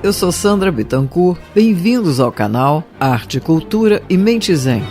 Eu sou Sandra Bittencourt, bem-vindos ao canal Arte, Cultura e Mente Zen.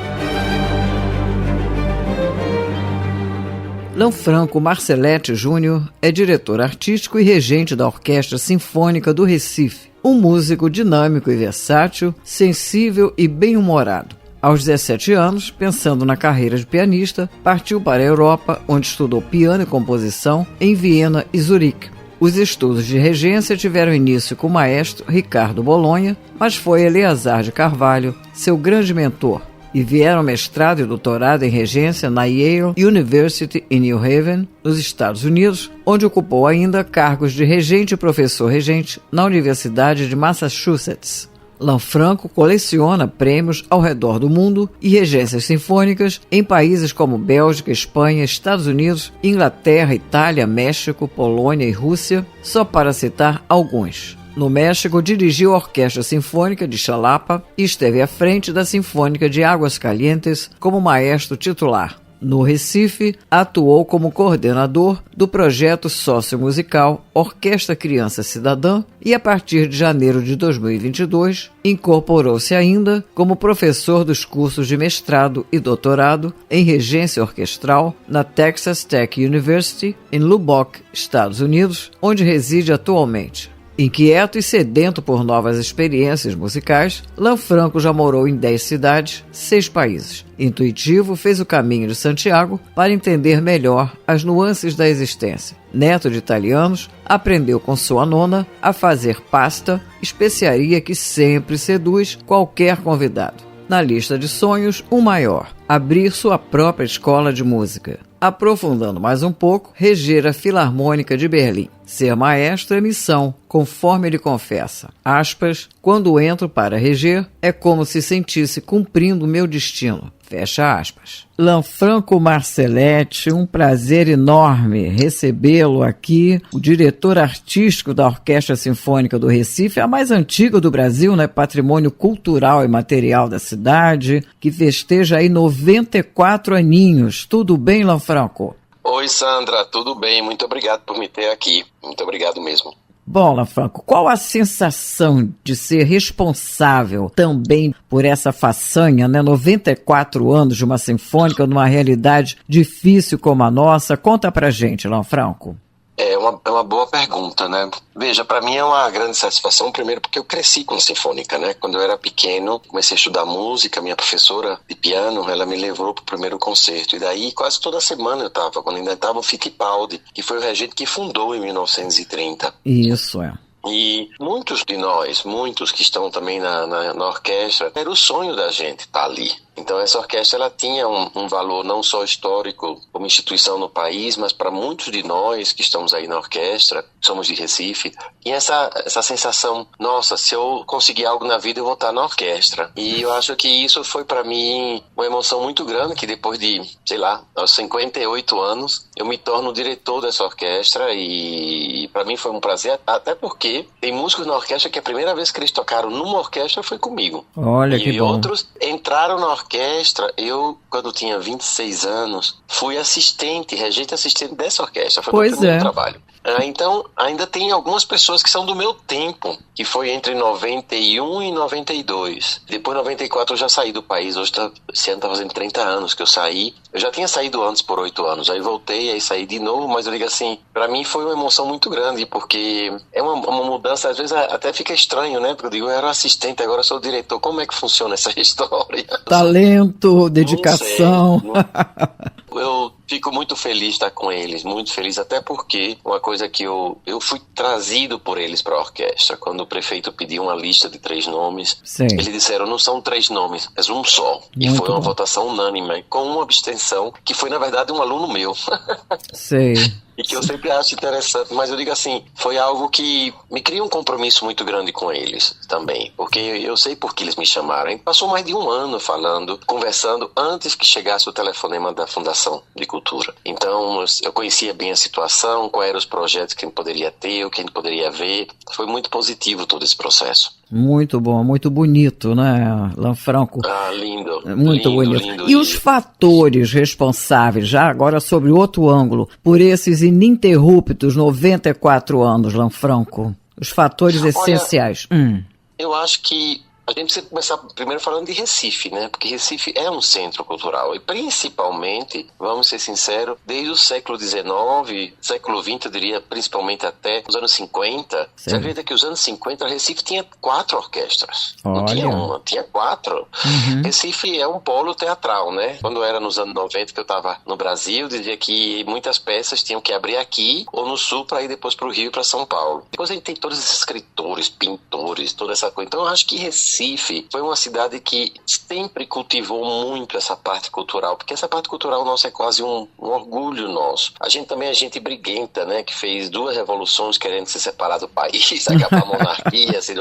Lanfranco Marcelletti Júnior é diretor artístico e regente da Orquestra Sinfônica do Recife, um músico dinâmico e versátil, sensível e bem-humorado. Aos 17 anos, pensando na carreira de pianista, partiu para a Europa, onde estudou piano e composição em Viena e Zurique. Os estudos de regência tiveram início com o maestro Ricardo Bolonha, mas foi Eleazar de Carvalho seu grande mentor, e vieram mestrado e doutorado em regência na Yale University em New Haven, nos Estados Unidos, onde ocupou ainda cargos de regente e professor-regente na Universidade de Massachusetts. Lanfranco coleciona prêmios ao redor do mundo e regências sinfônicas em países como Bélgica, Espanha, Estados Unidos, Inglaterra, Itália, México, Polônia e Rússia, só para citar alguns. No México, dirigiu a Orquestra Sinfônica de Xalapa e esteve à frente da Sinfônica de Águas Calientes como maestro titular. No Recife, atuou como coordenador do projeto sociomusical Orquestra Criança Cidadã e, a partir de janeiro de 2022, incorporou-se ainda como professor dos cursos de mestrado e doutorado em regência orquestral na Texas Tech University, em Lubbock, Estados Unidos, onde reside atualmente. Inquieto e sedento por novas experiências musicais, Lanfranco já morou em 10 cidades, 6 países. Intuitivo, fez o caminho de Santiago para entender melhor as nuances da existência. Neto de italianos, aprendeu com sua nona a fazer pasta, especiaria que sempre seduz qualquer convidado. Na lista de sonhos, o maior: abrir sua própria escola de música. Aprofundando mais um pouco, reger a Filarmônica de Berlim. Ser maestro é missão, conforme ele confessa. Aspas, quando entro para reger, é como se sentisse cumprindo meu destino. Fecha aspas. Lanfranco Marcelletti, um prazer enorme recebê-lo aqui, o diretor artístico da Orquestra Sinfônica do Recife, a mais antiga do Brasil, né? Patrimônio cultural e material da cidade, que festeja aí 94 aninhos. Tudo bem, Lanfranco? Oi, Sandra, tudo bem? Muito obrigado por me ter aqui. Muito obrigado mesmo. Bom, Lanfranco, qual a sensação de ser responsável também por essa façanha, né? 94 anos de uma sinfônica numa realidade difícil como a nossa. Conta pra gente, Lanfranco. É uma boa pergunta, né? Veja, para mim é uma grande satisfação, primeiro porque eu cresci com sinfônica, né? Quando eu era pequeno, comecei a estudar música, minha professora de piano, ela me levou pro primeiro concerto, e daí quase toda semana eu tava, quando ainda tava o Fittipaldi, que foi o regente que fundou em 1930. Isso, é. E muitos de nós, muitos que estão também na orquestra, era o sonho da gente estar ali. Então essa orquestra ela tinha um valor não só histórico como instituição no país, mas para muitos de nós que estamos aí na orquestra, somos de Recife, e essa sensação, nossa, se eu conseguir algo na vida eu vou estar na orquestra. E eu acho que isso foi para mim uma emoção muito grande, que depois de, sei lá, aos 58 anos, eu me torno diretor dessa orquestra, e para mim foi um prazer, até porque tem músicos na orquestra que a primeira vez que eles tocaram numa orquestra foi comigo. Olha que bom. E outros entraram na orquestra. Eu, quando tinha 26 anos, fui regente assistente dessa orquestra. Foi meu primeiro trabalho. Então, ainda tem algumas pessoas que são do meu tempo, que foi entre 91 e 92. Depois, em 94, eu já saí do país. Esse ano tá fazendo 30 anos que eu saí. Eu já tinha saído antes por 8 anos. Aí voltei, aí saí de novo. Mas eu digo assim, pra mim foi uma emoção muito grande, porque é uma mudança, às vezes até fica estranho, né? Porque eu digo, eu era assistente, agora sou diretor. Como é que funciona essa história? Talento, dedicação. Não sei. Eu fico muito feliz de estar com eles, muito feliz, até porque uma coisa que eu fui trazido por eles para a orquestra. Quando o prefeito pediu uma lista de 3 nomes, eles disseram, não são 3 nomes, é um só. E foi uma votação unânime, com uma abstenção, que foi na verdade um aluno meu. Sei. E que eu sempre acho interessante, mas eu digo assim, foi algo que me cria um compromisso muito grande com eles também, porque eu sei por que eles me chamaram. Passou mais de 1 ano falando, conversando, antes que chegasse o telefonema da Fundação de Cultura. Então, eu conhecia bem a situação, quais eram os projetos que a gente poderia ter, o que a gente poderia ver. Foi muito positivo todo esse processo. Muito bom, muito bonito, né, Lanfranco? Ah, lindo. Muito bonito. Lindo. E os fatores responsáveis, já agora sobre outro ângulo, por esses ininterruptos 94 anos, Lanfranco? os fatores essenciais? Eu acho que a gente precisa começar primeiro falando de Recife, né? Porque Recife é um centro cultural e principalmente, vamos ser sinceros, desde o século XIX, século XX, eu diria, principalmente até os anos 50. Você acredita que os anos 50 Recife tinha 4 orquestras? Não tinha uma, tinha 4. Recife é um polo teatral, né? Quando era nos anos 90 que eu estava no Brasil, dizia que muitas peças tinham que abrir aqui ou no Sul para ir depois para o Rio e para São Paulo. Depois a gente tem todos esses escritores, pintores, toda essa coisa. Então eu acho que Recife foi uma cidade que sempre cultivou muito essa parte cultural, porque essa parte cultural nossa é quase um orgulho nosso. A gente também é gente briguenta, né, que fez 2 revoluções querendo se separar do país, acabar a monarquia. Assim,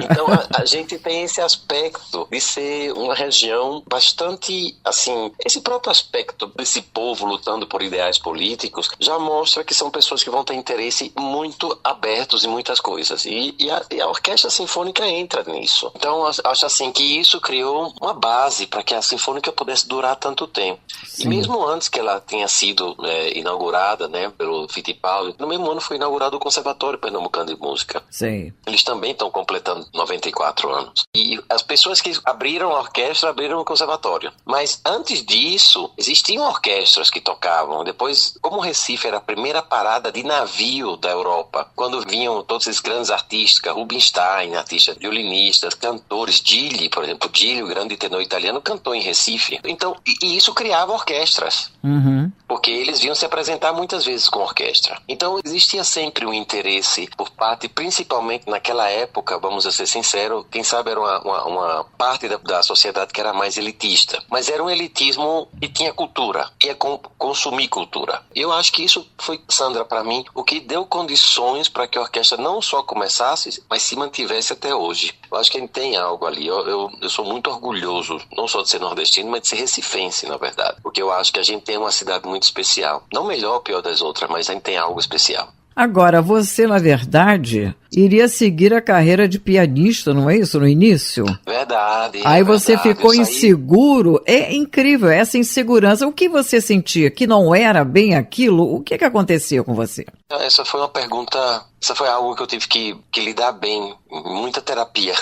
Então a gente tem esse aspecto de ser uma região bastante, assim, esse próprio aspecto desse povo lutando por ideais políticos já mostra que são pessoas que vão ter interesse muito abertos em muitas coisas. E a Orquestra Sinfônica entra nisso. Então, acho assim que isso criou uma base para que a Sinfônica pudesse durar tanto tempo. Sim. E mesmo antes que ela tenha sido inaugurada, né, pelo Fittipaldi, no mesmo ano foi inaugurado o Conservatório Pernambucano de Música. Sim. Eles também estão completando 94 anos. E as pessoas que abriram a orquestra, abriram o conservatório. Mas antes disso, existiam orquestras que tocavam. Depois, como Recife era a primeira parada de navio da Europa, quando vinham todos esses grandes artistas, Rubinstein, artista violinista, cantores, Gilli, por exemplo, Gilli, o grande tenor italiano, cantou em Recife. Então, e isso criava orquestras. Porque eles vinham se apresentar muitas vezes com orquestra. Então, existia sempre um interesse por parte, principalmente naquela época, vamos ser sinceros, quem sabe era uma parte da sociedade que era mais elitista. Mas era um elitismo que tinha cultura, ia consumir cultura. Eu acho que isso foi, Sandra, para mim, o que deu condições para que a orquestra não só começasse, mas se mantivesse até hoje. Eu acho que a gente tem algo ali. Eu sou muito orgulhoso, não só de ser nordestino, mas de ser recifense, na verdade. Porque eu acho que a gente tem uma cidade muito especial. Não melhor ou pior das outras, mas a gente tem algo especial. Agora, você, na verdade, iria seguir a carreira de pianista, não é isso, no início? Verdade. Aí você ficou inseguro. É incrível, essa insegurança. O que você sentia? Que não era bem aquilo? O que acontecia com você? Essa foi uma pergunta... Isso foi algo que eu tive que lidar bem, muita terapia.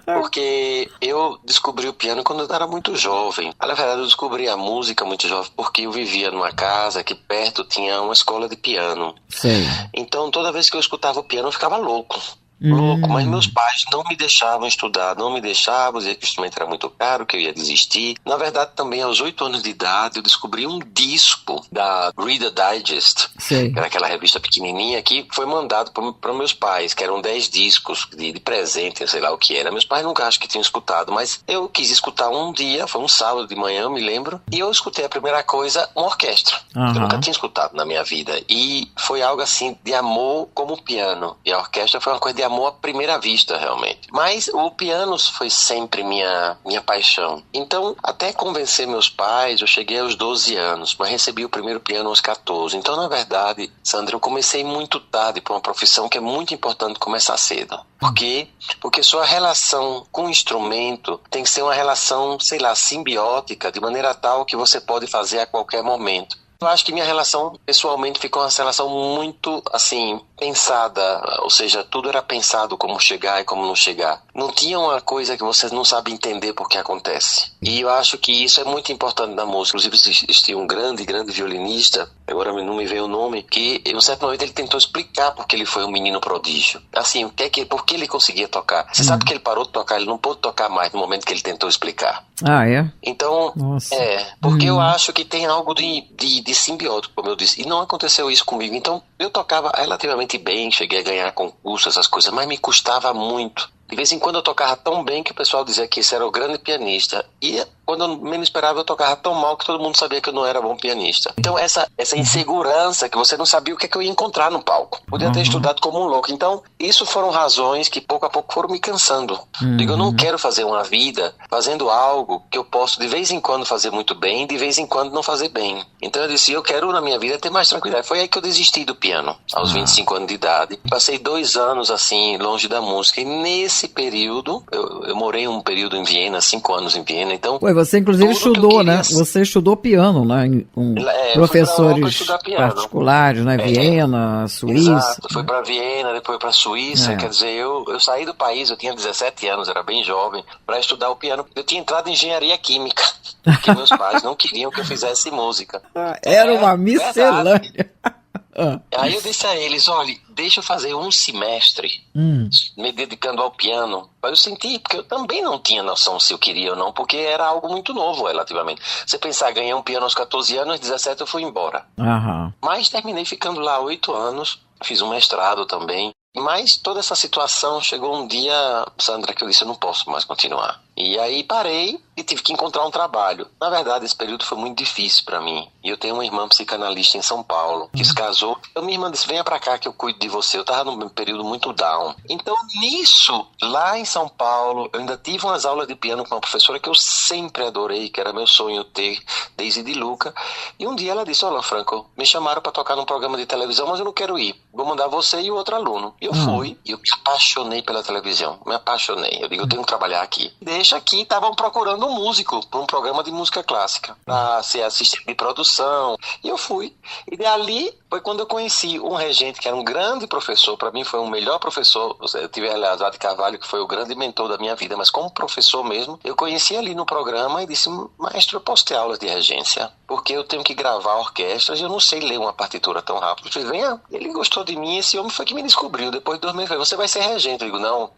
Porque eu descobri o piano quando eu era muito jovem. Na verdade, eu descobri a música muito jovem porque eu vivia numa casa que perto tinha uma escola de piano. Sim. Então, toda vez que eu escutava o piano, eu ficava louco. Mas meus pais não me deixavam estudar, não me deixavam, dizer que o instrumento era muito caro, que eu ia desistir. Na verdade, também aos 8 anos de idade, eu descobri um disco da Reader Digest, que era aquela revista pequenininha, que foi mandado para meus pais, que eram 10 discos de presente, sei lá o que era. Meus pais nunca acho que tinham escutado, mas eu quis escutar um dia, foi um sábado de manhã, me lembro, e eu escutei a primeira coisa, uma orquestra. Eu nunca tinha escutado na minha vida. E foi algo assim, de amor como piano. E a orquestra foi uma coisa de amor à primeira vista, realmente. Mas o piano foi sempre minha paixão. Então, até convencer meus pais, eu cheguei aos 12 anos, mas recebi o primeiro piano aos 14. Então, na verdade, Sandra, eu comecei muito tarde para uma profissão que é muito importante começar cedo. Por quê? Porque sua relação com o instrumento tem que ser uma relação, sei lá, simbiótica, de maneira tal que você pode fazer a qualquer momento. Eu acho que minha relação, pessoalmente, ficou uma relação muito, assim, pensada. Ou seja, tudo era pensado como chegar e como não chegar. Não tinha uma coisa que você não sabe entender por que acontece. E eu acho que isso é muito importante na música. Inclusive, existia um grande violinista, agora não me veio o nome, que em um certo momento ele tentou explicar por que ele foi um menino prodígio. Assim, por que ele conseguia tocar. Você sabe que ele parou de tocar, ele não pôde tocar mais no momento que ele tentou explicar. Ah, é? Então, nossa. Porque eu acho que tem algo de simbiótico, como eu disse, e não aconteceu isso comigo. Então, eu tocava relativamente bem, cheguei a ganhar concurso, essas coisas, mas me custava muito. De vez em quando eu tocava tão bem que o pessoal dizia que esse era o grande pianista. E quando eu menos esperava, eu tocava tão mal que todo mundo sabia que eu não era bom pianista. Então, essa insegurança que você não sabia o que é que eu ia encontrar no palco. Podia ter estudado como um louco. Então, isso foram razões que pouco a pouco foram me cansando. Digo, eu não quero fazer uma vida fazendo algo que eu posso de vez em quando fazer muito bem, de vez em quando não fazer bem. Então, eu disse, eu quero na minha vida ter mais tranquilidade. Foi aí que eu desisti do piano, aos 25 anos de idade. Passei 2 anos, assim, longe da música. E nesse período, eu morei um período em Viena, 5 anos em Viena. Então, Foi, você inclusive estudou, né? Você estudou piano, né? Com professores particulares, né? Viena, Suíça. Exato, fui para Viena, depois para Suíça. Quer dizer, eu saí do país, eu tinha 17 anos, era bem jovem, para estudar o piano. Eu tinha entrado em engenharia química, porque meus pais não queriam que eu fizesse música. Era uma miscelânea. Aí eu disse a eles, olha, deixa eu fazer um semestre me dedicando ao piano. Mas eu senti, porque eu também não tinha noção se eu queria ou não, porque era algo muito novo relativamente. Você pensar, ganhei um piano aos 14 anos, aos 17 eu fui embora. Mas terminei ficando lá 8 anos, fiz um mestrado também. Mas toda essa situação chegou um dia, Sandra, que eu disse, eu não posso mais continuar. E aí parei e tive que encontrar um trabalho. Na verdade, esse período foi muito difícil para mim. E eu tenho uma irmã psicanalista em São Paulo, que se casou. Então minha irmã disse, venha pra cá que eu cuido de você. Eu tava num período muito down. Então nisso, lá em São Paulo, eu ainda tive umas aulas de piano com uma professora que eu sempre adorei, que era meu sonho ter, Daisy de Luca. E um dia ela disse, olha, Franco, me chamaram para tocar num programa de televisão, mas eu não quero ir. Vou mandar você e o outro aluno. E eu fui, e eu me apaixonei pela televisão. Me apaixonei. Eu digo, eu tenho que trabalhar aqui. Deixa aqui, estavam procurando um músico para um programa de música clássica, para ser assistente de produção. E eu fui. E dali foi quando eu conheci um regente que era um grande professor. Para mim foi o melhor professor. Eu tive Eleazar de Carvalho, que foi o grande mentor da minha vida, mas como professor mesmo, eu conheci ali no programa e disse, maestro, eu posso ter aulas de regência, porque eu tenho que gravar orquestras e eu não sei ler uma partitura tão rápido. Eu falei, venha, ele gostou de mim, esse homem foi que me descobriu. Depois de 2 meses, você vai ser regente. Eu digo, não,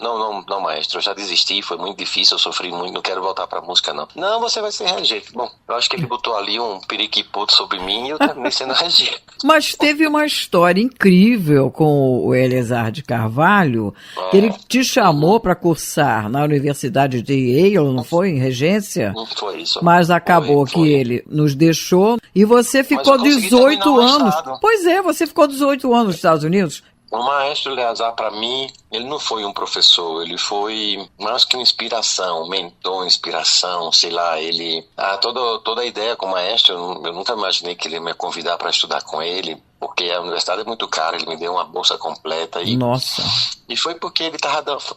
maestro, eu já desisti, foi muito difícil, eu sofri muito, não quero voltar pra música, não. Não, você vai ser regente. Bom, eu acho que ele botou ali um periquiputo sobre mim e eu terminei sendo regente. Mas teve uma história incrível com o Eleazar de Carvalho. Ele te chamou para cursar na Universidade de Yale, não foi? Em regência? Não foi isso. Mas acabou que ele nos deixou e você ficou 18 anos. Pois é, você ficou 18 anos nos Estados Unidos. O maestro Eleazar, para mim, ele não foi um professor, ele foi mais que uma inspiração, mentor, inspiração, sei lá, ele... toda a ideia com o maestro, eu nunca imaginei que ele ia me convidar para estudar com ele, porque a universidade é muito cara, ele me deu uma bolsa completa. Nossa! E foi porque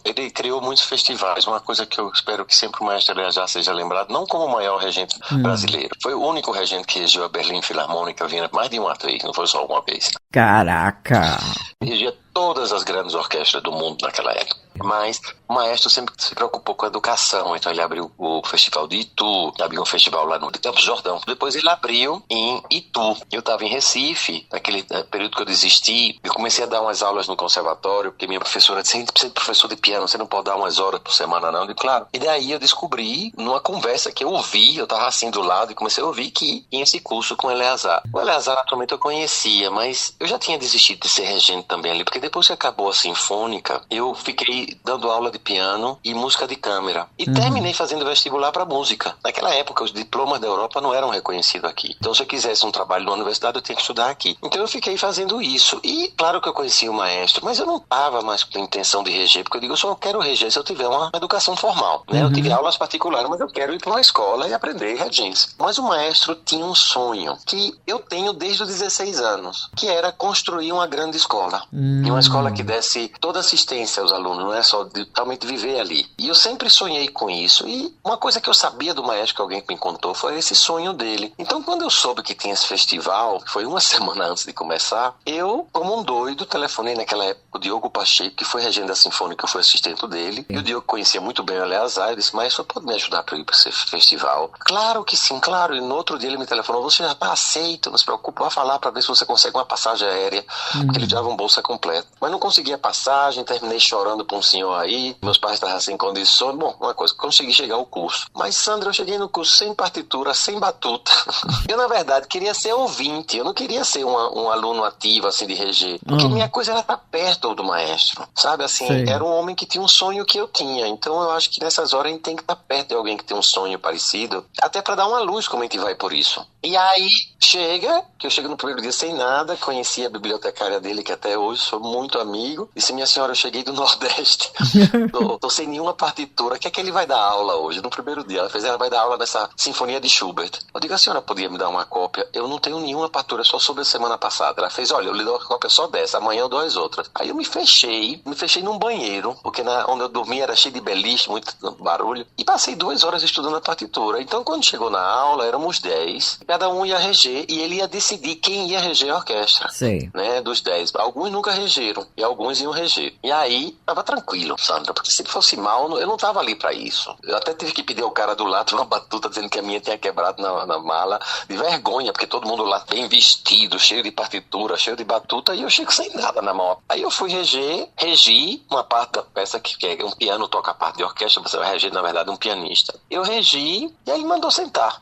ele criou muitos festivais, uma coisa que eu espero que sempre o maestro Eleazar seja lembrado, não como o maior regente brasileiro. Foi o único regente que regiu a Berlim Filarmônica, Viena, mais de uma vez, não foi só uma vez. Caraca! Regia todas as grandes orquestras do mundo naquela época. Mas o maestro sempre se preocupou com a educação, então ele abriu o festival de Itu, abriu um festival lá no Campos Jordão. Depois ele abriu em Itu. Eu estava em Recife, naquele período que eu desisti, eu comecei a dar umas aulas no conservatório, porque minha professora disse, você precisa de professor de piano, você não pode dar umas horas por semana não? Eu disse, claro. E daí eu descobri, numa conversa que eu ouvi, eu estava assim do lado e comecei a ouvir que tinha esse curso com o Eleazar. O Eleazar naturalmente eu conhecia, mas eu já tinha desistido de ser regente também ali, porque depois que acabou a Sinfônica, eu fiquei dando aula de piano e música de câmara. E terminei fazendo vestibular para música. Naquela época, os diplomas da Europa não eram reconhecidos aqui. Então, se eu quisesse um trabalho na universidade, eu tinha que estudar aqui. Então, eu fiquei fazendo isso. E, claro que eu conhecia o maestro, mas eu não estava mais com a intenção de reger, porque eu digo, eu só quero reger se eu tiver uma educação formal. Né? Eu tive aulas particulares, mas eu quero ir para uma escola e aprender regência. Mas o maestro tinha um sonho que eu tenho desde os 16 anos, que era construir uma grande escola. E uma escola que desse toda assistência aos alunos, não é só totalmente viver ali. E eu sempre sonhei com isso. E uma coisa que eu sabia do maestro, que alguém me contou, foi esse sonho dele. Então, quando eu soube que tinha esse festival, que foi uma semana antes de começar, eu, como um doido, telefonei naquela época o Diogo Pacheco, que foi regente da Sinfônica, eu fui assistente dele. E o Diogo conhecia muito bem o Eleazar. Eu disse, maestro, pode me ajudar para ir para esse festival? Claro que sim, claro. E no outro dia ele me telefonou, você já está aceito, não se preocupe, vai falar para ver se você consegue uma passagem aérea, porque ele dava uma bolsa completa. Mas não conseguia passagem, terminei chorando para um senhor aí, meus pais estavam sem condições. Bom, uma coisa, consegui chegar ao curso. Mas, Sandra, eu cheguei no curso sem partitura, sem batuta. Eu, na verdade, queria ser ouvinte, eu não queria ser um aluno ativo, assim, de reger, porque minha coisa era estar perto do maestro, sabe, assim, era um homem que tinha um sonho que eu tinha, então eu acho que nessas horas a gente tem que estar perto de alguém que tem um sonho parecido, até para dar uma luz como a gente vai por isso. E aí, que eu chego no primeiro dia sem nada, conheci a bibliotecária dele, que até hoje sou muito amigo, disse, minha senhora, eu cheguei do Nordeste, triste. Tô sem nenhuma partitura. O que é que ele vai dar aula hoje? No primeiro dia, ela vai dar aula dessa Sinfonia de Schubert. Eu digo, a senhora podia me dar uma cópia? Eu não tenho nenhuma partitura, só sobre a semana passada. Ela fez, olha, eu lhe dou uma cópia só dessa, amanhã eu dou as outras. Aí eu me fechei num banheiro, porque onde eu dormia era cheio de beliche, muito barulho, e passei 2 horas estudando a partitura. Então, quando chegou na aula, éramos 10, cada um ia reger, e ele ia decidir quem ia reger a orquestra. Sim. Né, dos 10. Alguns nunca regeram, e alguns iam reger. E aí, tava tranquilo, Sandra, porque se fosse mal, eu não tava ali pra isso. Eu até tive que pedir ao cara do lado uma batuta, dizendo que a minha tinha quebrado na mala, de vergonha, porque todo mundo lá bem vestido, cheio de partitura, cheio de batuta, e eu chego sem nada na mão. Aí eu fui regi uma parte da peça que é um piano toca a parte de orquestra, você vai reger, na verdade, um pianista. Eu regi, e aí ele mandou sentar.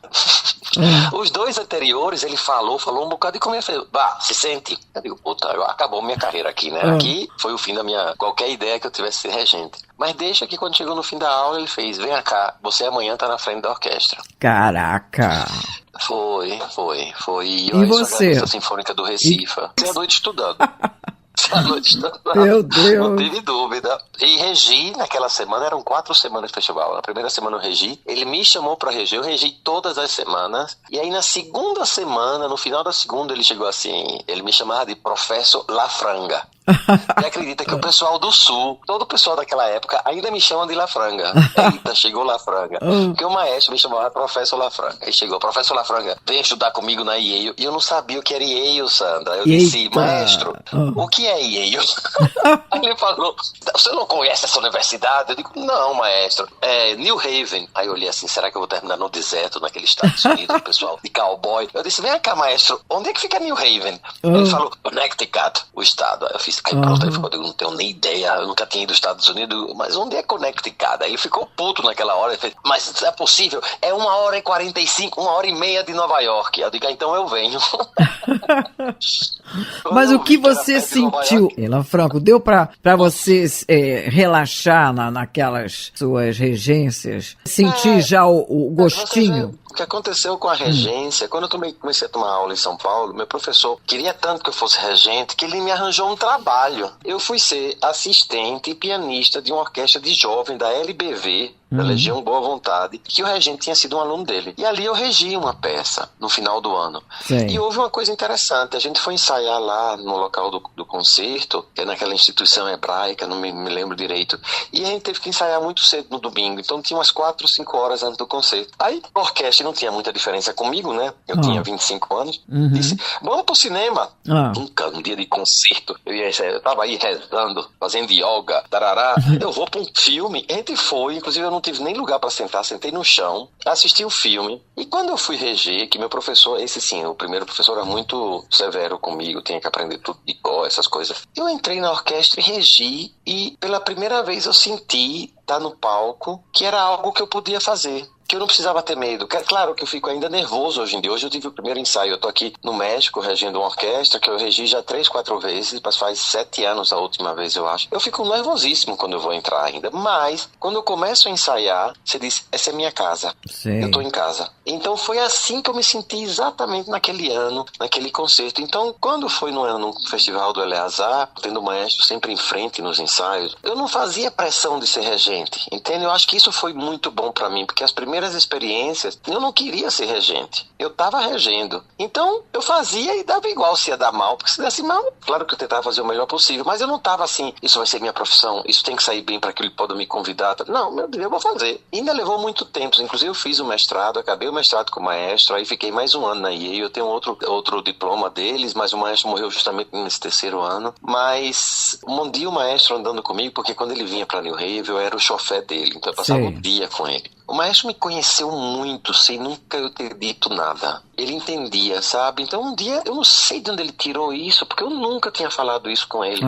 Os 2 anteriores, ele falou um bocado, e começou, vá, se sente. Eu digo, puta, acabou minha carreira aqui, né? Aqui foi o fim da minha, qualquer ideia que eu tivesse de ser regente. Mas deixa que quando chegou no fim da aula, ele fez, vem cá, você amanhã tá na frente da orquestra. Caraca! Foi. E você? A Sinfônica do Recife. Você é noite estudando. Meu Deus! Não tive dúvida. E regi, naquela semana, eram 4 semanas de festival. Na primeira semana eu regi, ele me chamou pra reger, eu regi todas as semanas. E aí na segunda semana, no final da segunda, ele chegou assim, ele me chamava de Professor Lafranga. E acredita que o pessoal do Sul, todo o pessoal daquela época, ainda me chama de Lafranga. Eita, chegou Lafranga. Porque o maestro me chamava Professor Lafranga. Aí chegou, Professor Lafranga, vem estudar comigo na Yale. E eu não sabia o que era Yale, Sandra. Eu disse, maestro, o que é Yale? Aí ele falou, você não conhece essa universidade? Eu digo, não, maestro, é New Haven. Aí eu olhei assim, será que eu vou terminar no deserto, naquele Estados Unidos, o pessoal de cowboy? Eu disse, vem cá, maestro, onde é que fica New Haven? Ele falou, Connecticut, o estado. Aí eu fiz, aí pronto, aí ficou, eu não tenho nem ideia, eu nunca tinha ido aos Estados Unidos, mas onde é Connecticut? Aí ele ficou puto naquela hora, ele fez, mas é possível, é 1h45, 1h30 de Nova York. Eu digo, então eu venho. Mas o que você sentiu, Lanfranco, deu pra você relaxar naquelas suas regências? Sentir já o gostinho? O que aconteceu com a regência, quando eu comecei a tomar aula em São Paulo, meu professor queria tanto que eu fosse regente que ele me arranjou um trabalho. Eu fui ser assistente e pianista de uma orquestra de jovem da LBV, da Legião Boa Vontade, que o regente tinha sido um aluno dele. E ali eu regi uma peça no final do ano. Sim. E houve uma coisa interessante, a gente foi ensaiar lá no local do concerto, que é naquela instituição hebraica, não me lembro direito, e a gente teve que ensaiar muito cedo no domingo, então tinha umas 4 ou 5 horas antes do concerto. Aí a orquestra não tinha muita diferença comigo, né? Eu tinha 25 anos, disse, vamos pro cinema. Nunca, um dia de concerto, eu tava aí rezando, fazendo yoga, tarará, eu vou pra um filme. A gente foi, inclusive eu não tive nem lugar para sentar, sentei no chão, assisti o filme, e quando eu fui reger, que meu professor, esse sim, o primeiro professor era muito severo comigo, tinha que aprender tudo de cor, essas coisas. Eu entrei na orquestra e regi, e pela primeira vez eu senti, estar no palco, que era algo que eu podia fazer, que eu não precisava ter medo. Claro que eu fico ainda nervoso hoje em dia. Hoje eu tive o primeiro ensaio, eu tô aqui no México regendo uma orquestra que eu regi já 3, 4 vezes, mas faz 7 anos a última vez, eu acho. Eu fico nervosíssimo quando eu vou entrar ainda, mas quando eu começo a ensaiar, você diz, essa é minha casa. Sim. Eu tô em casa. Então foi assim que eu me senti exatamente naquele ano, naquele concerto. Então quando foi no Festival do Eleazar, tendo o maestro sempre em frente nos ensaios, eu não fazia pressão de ser regente, entende? Eu acho que isso foi muito bom pra mim, porque as primeiras experiências, eu não queria ser regente. Eu estava regendo. Então, eu fazia e dava igual se ia dar mal. Porque se desse mal, claro que eu tentava fazer o melhor possível. Mas eu não estava assim, isso vai ser minha profissão, isso tem que sair bem para que ele possa me convidar. Não, meu Deus, eu vou fazer. E ainda levou muito tempo. Inclusive, eu fiz o mestrado, acabei o mestrado com o maestro, aí fiquei mais um ano na IE. Eu tenho outro diploma deles, mas o maestro morreu justamente nesse 3º ano. Mas um dia o maestro andando comigo, porque quando ele vinha para New Haven, eu era o chofé dele. Então eu passava o dia com ele. O maestro me conheceu muito, sem nunca eu ter dito nada. Ele entendia, sabe? Então um dia, eu não sei de onde ele tirou isso, porque eu nunca tinha falado isso com ele.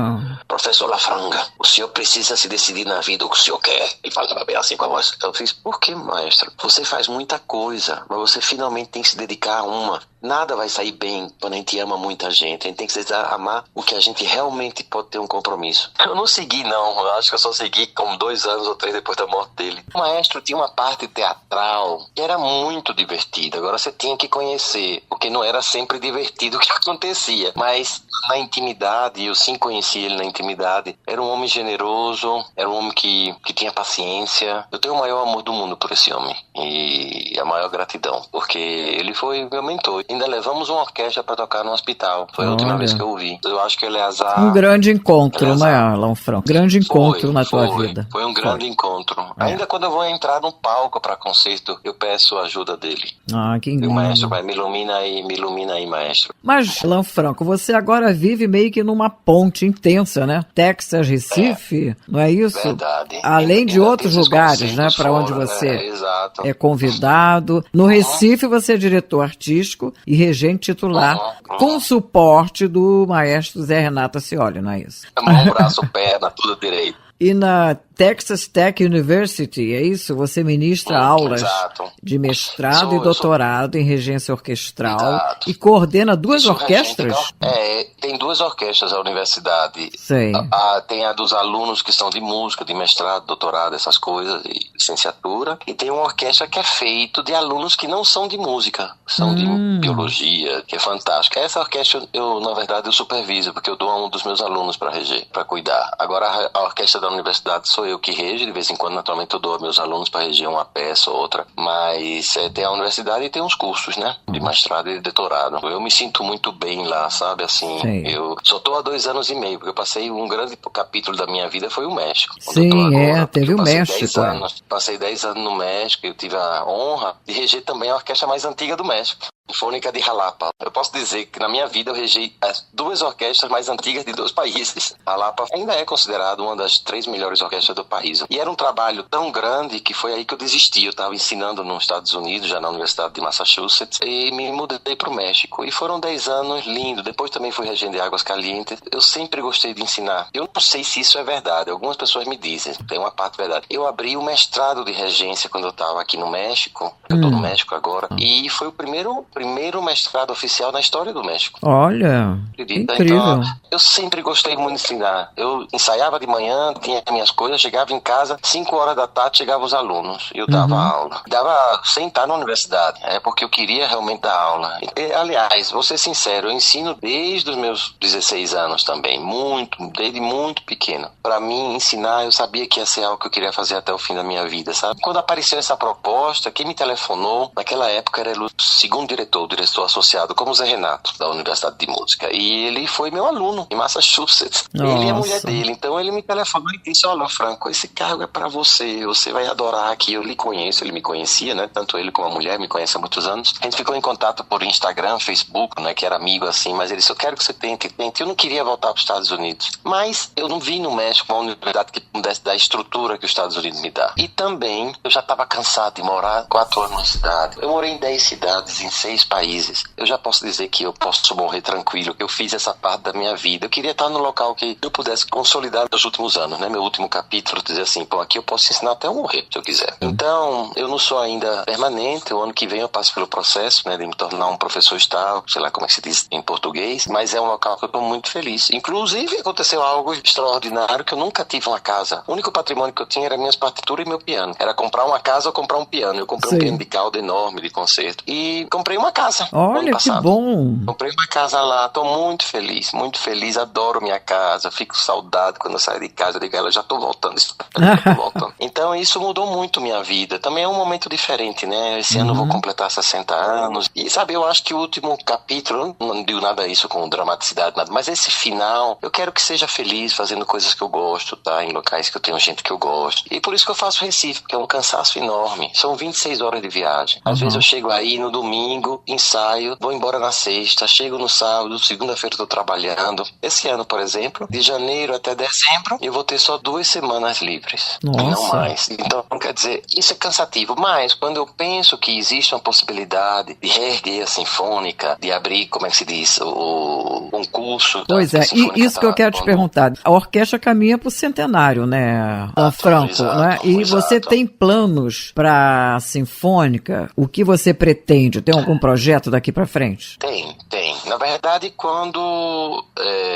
Professor Lafranga, o senhor precisa se decidir na vida o que o senhor quer. Ele falava bem assim com a voz. Eu fiz, por que, maestro? Você faz muita coisa, mas você finalmente tem que se dedicar a uma. nada vai sair bem quando a gente ama muita gente. A gente tem que amar o que a gente realmente pode ter um compromisso. Eu não segui, não. Eu acho que eu só segui como 2 anos ou 3 depois da morte dele. O maestro tinha uma parte teatral que era muito divertida. Agora você tinha que conhecer, porque não era sempre divertido o que acontecia. Mas na intimidade, eu sim conheci ele na intimidade, era um homem generoso, era um homem que tinha paciência. Eu tenho o maior amor do mundo por esse homem e a maior gratidão, porque ele foi meu mentor. Ainda levamos uma orquestra para tocar no hospital. Foi a última vez que eu o vi. Eu acho que ele é azar. Um grande encontro, né, Lanfranco? Grande encontro na tua vida. Foi um grande encontro. Ainda quando eu vou entrar num palco para concerto, eu peço a ajuda dele. Que lindo. E o maestro vai, me ilumina aí, maestro. Mas, Lanfranco, você agora vive meio que numa ponte intensa, né? Texas, Recife, não é isso? Verdade. Além de outros lugares, né, para onde você é convidado. No Recife você é diretor artístico e regente titular, com o suporte do maestro Zé Renato Ascioli, não é isso? Mão, braço, perna, tudo direito. E na Texas Tech University, é isso? Você ministra aulas de mestrado e doutorado em regência orquestral e coordena 2 orquestras? Tem 2 orquestras na universidade. Sei. Tem a dos alunos que são de música, de mestrado, doutorado, essas coisas, de licenciatura. E tem uma orquestra que é feito de alunos que não são de música, são de biologia, que é fantástica. Essa orquestra, na verdade, eu superviso, porque eu dou a um dos meus alunos para reger, para cuidar. Agora, a orquestra da universidade sou eu que rejo, de vez em quando naturalmente eu dou a meus alunos para reger uma peça ou outra, mas tem a universidade e tem uns cursos, né, de mestrado e de doutorado. Eu me sinto muito bem lá, sabe, assim. Sim. Eu só estou há 2 anos e meio, porque eu passei um grande capítulo da minha vida foi o México. Sim, teve o México. Passei 10 anos no México e eu tive a honra de reger também a orquestra mais antiga do México, Sinfônica de Jalapa. Eu posso dizer que na minha vida eu regei as 2 orquestras mais antigas de 2 países. Jalapa ainda é considerado uma das 3 melhores orquestras do país. E era um trabalho tão grande que foi aí que eu desisti. Eu estava ensinando nos Estados Unidos, já na Universidade de Massachusetts, e me mudei para o México. E foram 10 anos lindos. Depois também fui regente de Águas Calientes. Eu sempre gostei de ensinar. Eu não sei se isso é verdade. Algumas pessoas me dizem, tem uma parte verdade. Eu abri o mestrado de regência quando eu estava aqui no México. Eu estou no México agora. E foi o primeiro mestrado oficial na história do México. Olha, incrível. Então, eu sempre gostei muito de ensinar. Eu ensaiava de manhã, tinha minhas coisas, chegava em casa, 5 horas da tarde chegavam os alunos e eu dava aula. Dava sem estar na universidade, porque eu queria realmente dar aula. Aliás, vou ser sincero, eu ensino desde os meus 16 anos também, desde muito pequeno. Para mim, ensinar, eu sabia que ia ser algo que eu queria fazer até o fim da minha vida, sabe? Quando apareceu essa proposta, quem me telefonou, naquela época era o segundo diretor associado como Zé Renato, da Universidade de Música. E ele foi meu aluno em Massachusetts. Nossa. Ele e a mulher dele. Então ele me telefonou e disse, olha, Franco, esse cargo é para você vai adorar aqui. Eu lhe conheço, ele me conhecia, né? Tanto ele como a mulher me conhecem há muitos anos. A gente ficou em contato por Instagram, Facebook, né? Que era amigo assim, mas ele disse, eu quero que você tente. Eu não queria voltar para os Estados Unidos. Mas eu não vi no México uma universidade que pudesse dar a estrutura que os Estados Unidos me dá. E também, eu já estava cansado de morar 4 anos numa cidade. Eu morei em 10 cidades, em 6 países. Eu já posso dizer que eu posso morrer tranquilo, que eu fiz essa parte da minha vida. Eu queria estar no local que eu pudesse consolidar nos últimos anos, né? Meu último capítulo, dizer assim, aqui eu posso ensinar até eu morrer, se eu quiser. Então, eu não sou ainda permanente. O ano que vem eu passo pelo processo, né, de me tornar um professor estável, sei lá como é que se diz em português, mas é um local que eu estou muito feliz. Inclusive, aconteceu algo extraordinário, que eu nunca tive uma casa. O único patrimônio que eu tinha era minhas partituras e meu piano. Era comprar uma casa ou comprar um piano. Eu comprei um piano de cauda enorme, de concerto, e comprei uma casa. Olha, que bom! Comprei uma casa lá, tô muito feliz, adoro minha casa, fico saudade quando eu saio de casa, eu digo, ela já tô voltando. Então isso mudou muito minha vida, também é um momento diferente, né? Esse ano eu vou completar 60 anos, e sabe, eu acho que o último capítulo, não digo nada isso com dramaticidade, nada, mas esse final, eu quero que seja feliz fazendo coisas que eu gosto, tá? Em locais que eu tenho gente que eu gosto, e por isso que eu faço Recife, porque é um cansaço enorme, são 26 horas de viagem, às vezes eu chego aí no domingo, ensaio, vou embora na sexta, chego no sábado, segunda-feira estou trabalhando. Esse ano, por exemplo, de janeiro até dezembro, eu vou ter só 2 semanas livres. Nossa. E não mais. Então, quer dizer, isso é cansativo. Mas, quando eu penso que existe uma possibilidade de reerguer a Sinfônica, de abrir, como é que se diz, o concurso... Pois é, e isso que eu quero te perguntar. A orquestra caminha para o centenário, né, Franco? Né? E você tem planos para a Sinfônica? O que você pretende? Tem algum projeto daqui para frente? Tem. Na verdade, quando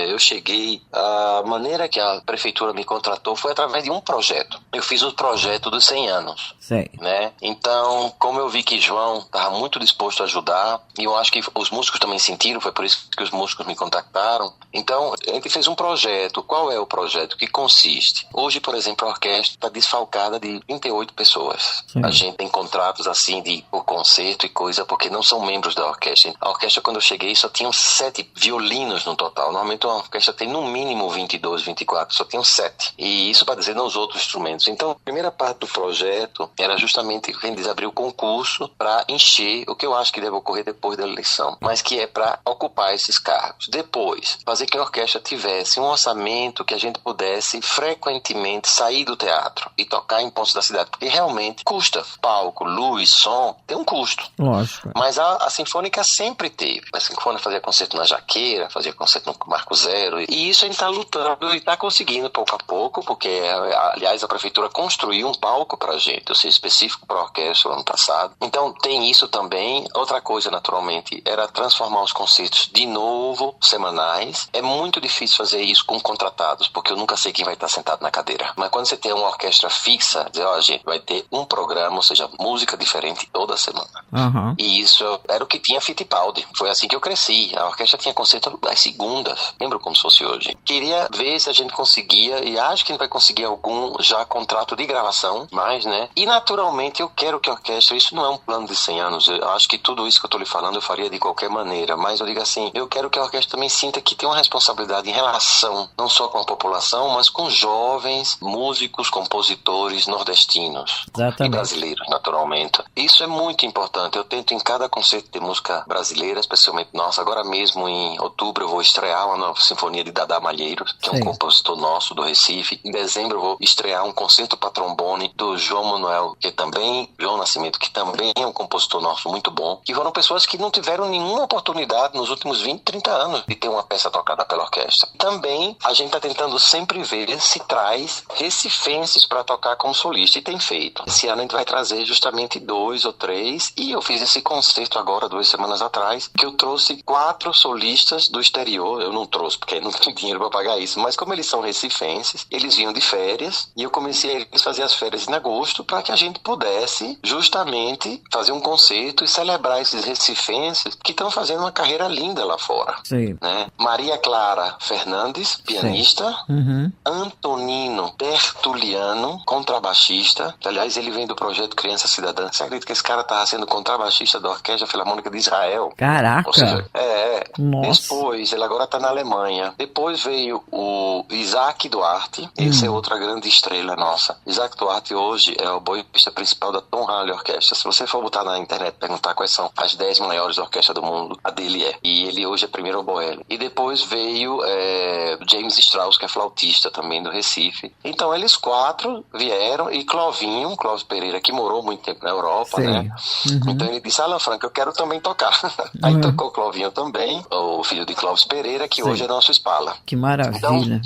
eu cheguei, a maneira que a prefeitura me contratou foi através de um projeto. Eu fiz o projeto dos 100 anos. Sei. Né? Então, como eu vi que João estava muito disposto a ajudar, e eu acho que os músicos também sentiram, foi por isso que os músicos me contactaram. Então, a gente fez um projeto. Qual é o projeto? Que consiste? Hoje, por exemplo, a orquestra está desfalcada de 28 pessoas. Sim. A gente tem contratos assim por concerto e coisa, porque não são membros da orquestra. A orquestra, quando eu cheguei, só tinham 7 violinos no total. Normalmente uma orquestra tem no mínimo 22, 24, só tinham 7. E isso para dizer nos outros instrumentos. Então, a primeira parte do projeto era justamente que eles abriu o concurso para encher o que eu acho que deve ocorrer depois da eleição, mas que é para ocupar esses cargos. Depois, fazer que a orquestra tivesse um orçamento que a gente pudesse frequentemente sair do teatro e tocar em pontos da cidade, porque realmente custa. Palco, luz, som, tem um custo. Lógico. Mas a Sinfônica sempre teve. A Sinfônica fazia concerto na Jaqueira, fazia concerto no Marco Zero, e isso a gente está lutando e está conseguindo pouco a pouco, porque, aliás, a prefeitura construiu um palco para a gente, ou seja, específico para a orquestra ano passado. Então tem isso também. Outra coisa, naturalmente, era transformar os concertos de novo semanais. É muito difícil fazer isso com contratados, porque eu nunca sei quem vai estar sentado na cadeira. Mas quando você tem uma orquestra fixa, dizer, ó, gente, vai ter um programa, ou seja, música diferente toda semana. Uhum. E isso era o que tinha Fittipaldi. Foi assim que eu cresci. A orquestra tinha concerto às segundas. Lembra como se fosse hoje? Queria ver se a gente conseguia, e acho que a gente vai conseguir algum já contrato de gravação, mais, né? E naturalmente eu quero que a orquestra, isso não é um plano de 100 anos, eu acho que tudo isso que eu estou lhe falando eu faria de qualquer maneira, mas eu digo assim, eu quero que a orquestra também sinta que tem uma responsabilidade em relação, não só com a população, mas com jovens músicos, compositores nordestinos. Exatamente. E brasileiros, naturalmente. Isso é muito importante, eu tento em cada concerto de música brasileira, especialmente nossa, agora mesmo em outubro eu vou estrear uma nova sinfonia de Dadá Malheiros, que é um compositor nosso do Recife. Em dezembro eu vou estrear um concerto para trombone do João Manuel, João Nascimento, que também é um compositor nosso muito bom, que foram pessoas que não tiveram nenhuma oportunidade nos últimos 20, 30 anos de ter uma peça tocada pela orquestra. Também a gente está tentando sempre ver se traz recifenses para tocar como solista, e tem feito. Esse ano a gente vai trazer justamente 2 ou 3, e eu fiz esse concerto agora, 2 semanas atrás, que eu trouxe 4 solistas do exterior. Eu não trouxe, porque não tem dinheiro para pagar isso, mas como eles são recifenses, eles vinham de férias, e eu comecei a fazer as férias em agosto para que a gente pudesse justamente fazer um concerto e celebrar esses recifenses que estão fazendo uma carreira linda lá fora. Sim. Né? Maria Clara Fernandes, pianista. Uhum. Antonino Tertuliano, contrabaixista. Aliás, ele vem do projeto Criança Cidadã. Você acredita que esse cara estava sendo contrabaixista da Orquestra Filarmônica de Israel? Caraca! Ou seja, Nossa. Depois, ele agora está na Alemanha. Depois veio o Isaac Duarte. Esse é outra grande estrela nossa. Isaac Duarte hoje é o boiista principal da Tom Halley Orquestra. Se você for botar na internet e perguntar quais são as 10 maiores orquestras do mundo, a dele é. E ele hoje é primeiro oboé. E depois veio James Strauss, que é flautista também do Recife. Então eles 4 vieram, e Clóvis Pereira, que morou muito tempo na Europa, né? Uhum. Então ele disse, Alan Franco, eu quero também tocar. Aí tocou Clovinho também, o filho de Clóvis Pereira, que hoje é nosso Spala. Que maravilha.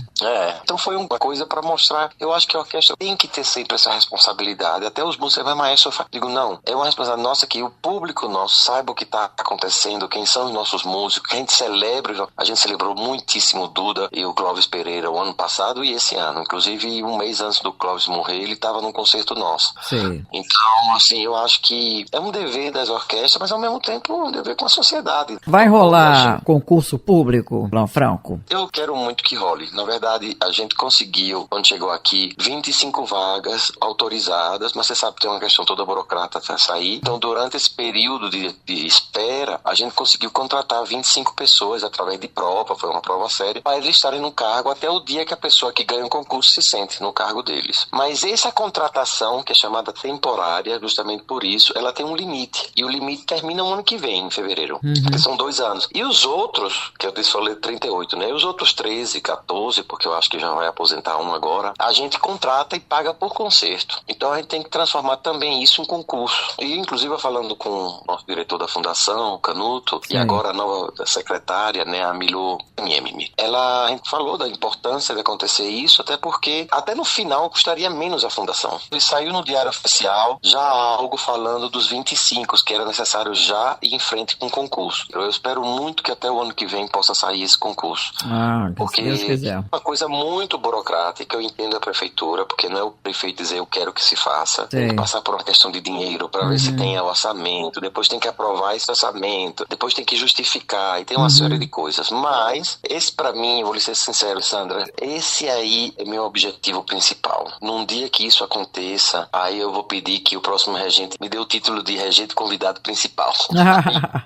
Então foi uma coisa para mostrar. Eu acho que a orquestra tem que ter sempre essa responsabilidade. Até os músicos, mas maestro, eu digo, não, é uma responsabilidade nossa que o público nosso saiba o que está acontecendo, quem são os nossos músicos, que a gente celebre. A gente celebrou muitíssimo Duda e o Clóvis Pereira o ano passado e esse ano. Inclusive, um mês antes do Clóvis morrer, ele estava num concerto nosso. Sim. Então, assim, eu acho que é um dever das orquestras, mas ao mesmo tempo um dever com a sociedade. Vai rolar concurso público, Alan Franco? Eu quero muito que role. Na verdade, a gente conseguiu, quando chegou aqui, 25 vagas autorizadas, mas você sabe que tem uma questão toda burocrata até sair. Então, durante esse período de espera, a gente conseguiu contratar 25 pessoas através de prova, foi uma prova séria, para eles estarem no cargo até o dia que a pessoa que ganha o concurso se sente no cargo deles. Mas essa contratação, que é chamada temporária, justamente por isso, ela tem um limite. E o limite termina no ano que vem, em fevereiro. Porque são 2 anos. E os outros, que eu disse, falei 38, né? Os outros 13, 14, porque eu acho que já vai aposentar um agora, a gente contrata e paga por concerto. Então a gente tem que transformar também isso em concurso. E inclusive falando com o nosso diretor da fundação, o Canuto, e agora a nova secretária, né, a Milô Miemimi. A gente falou da importância de acontecer isso, até porque até no final custaria menos a fundação. E saiu no Diário Oficial já algo falando dos 25, que era necessário já ir em frente com o concurso. Eu espero muito que até o ano que vem possa sair esse concurso. Porque se Deus quiser. É uma coisa muito burocrática, eu entendo a prefeitura, porque não é o prefeito dizer eu quero que se faça. Tem que passar por uma questão de dinheiro para ver se tem o orçamento, depois tem que aprovar esse orçamento, depois tem que justificar, e tem uma série de coisas. Mas esse para mim, vou lhe ser sincero, Sandra, esse aí é meu objetivo principal. Num dia que isso aconteça, aí eu vou pedir que o próximo regente me dê o título de regente convidado principal.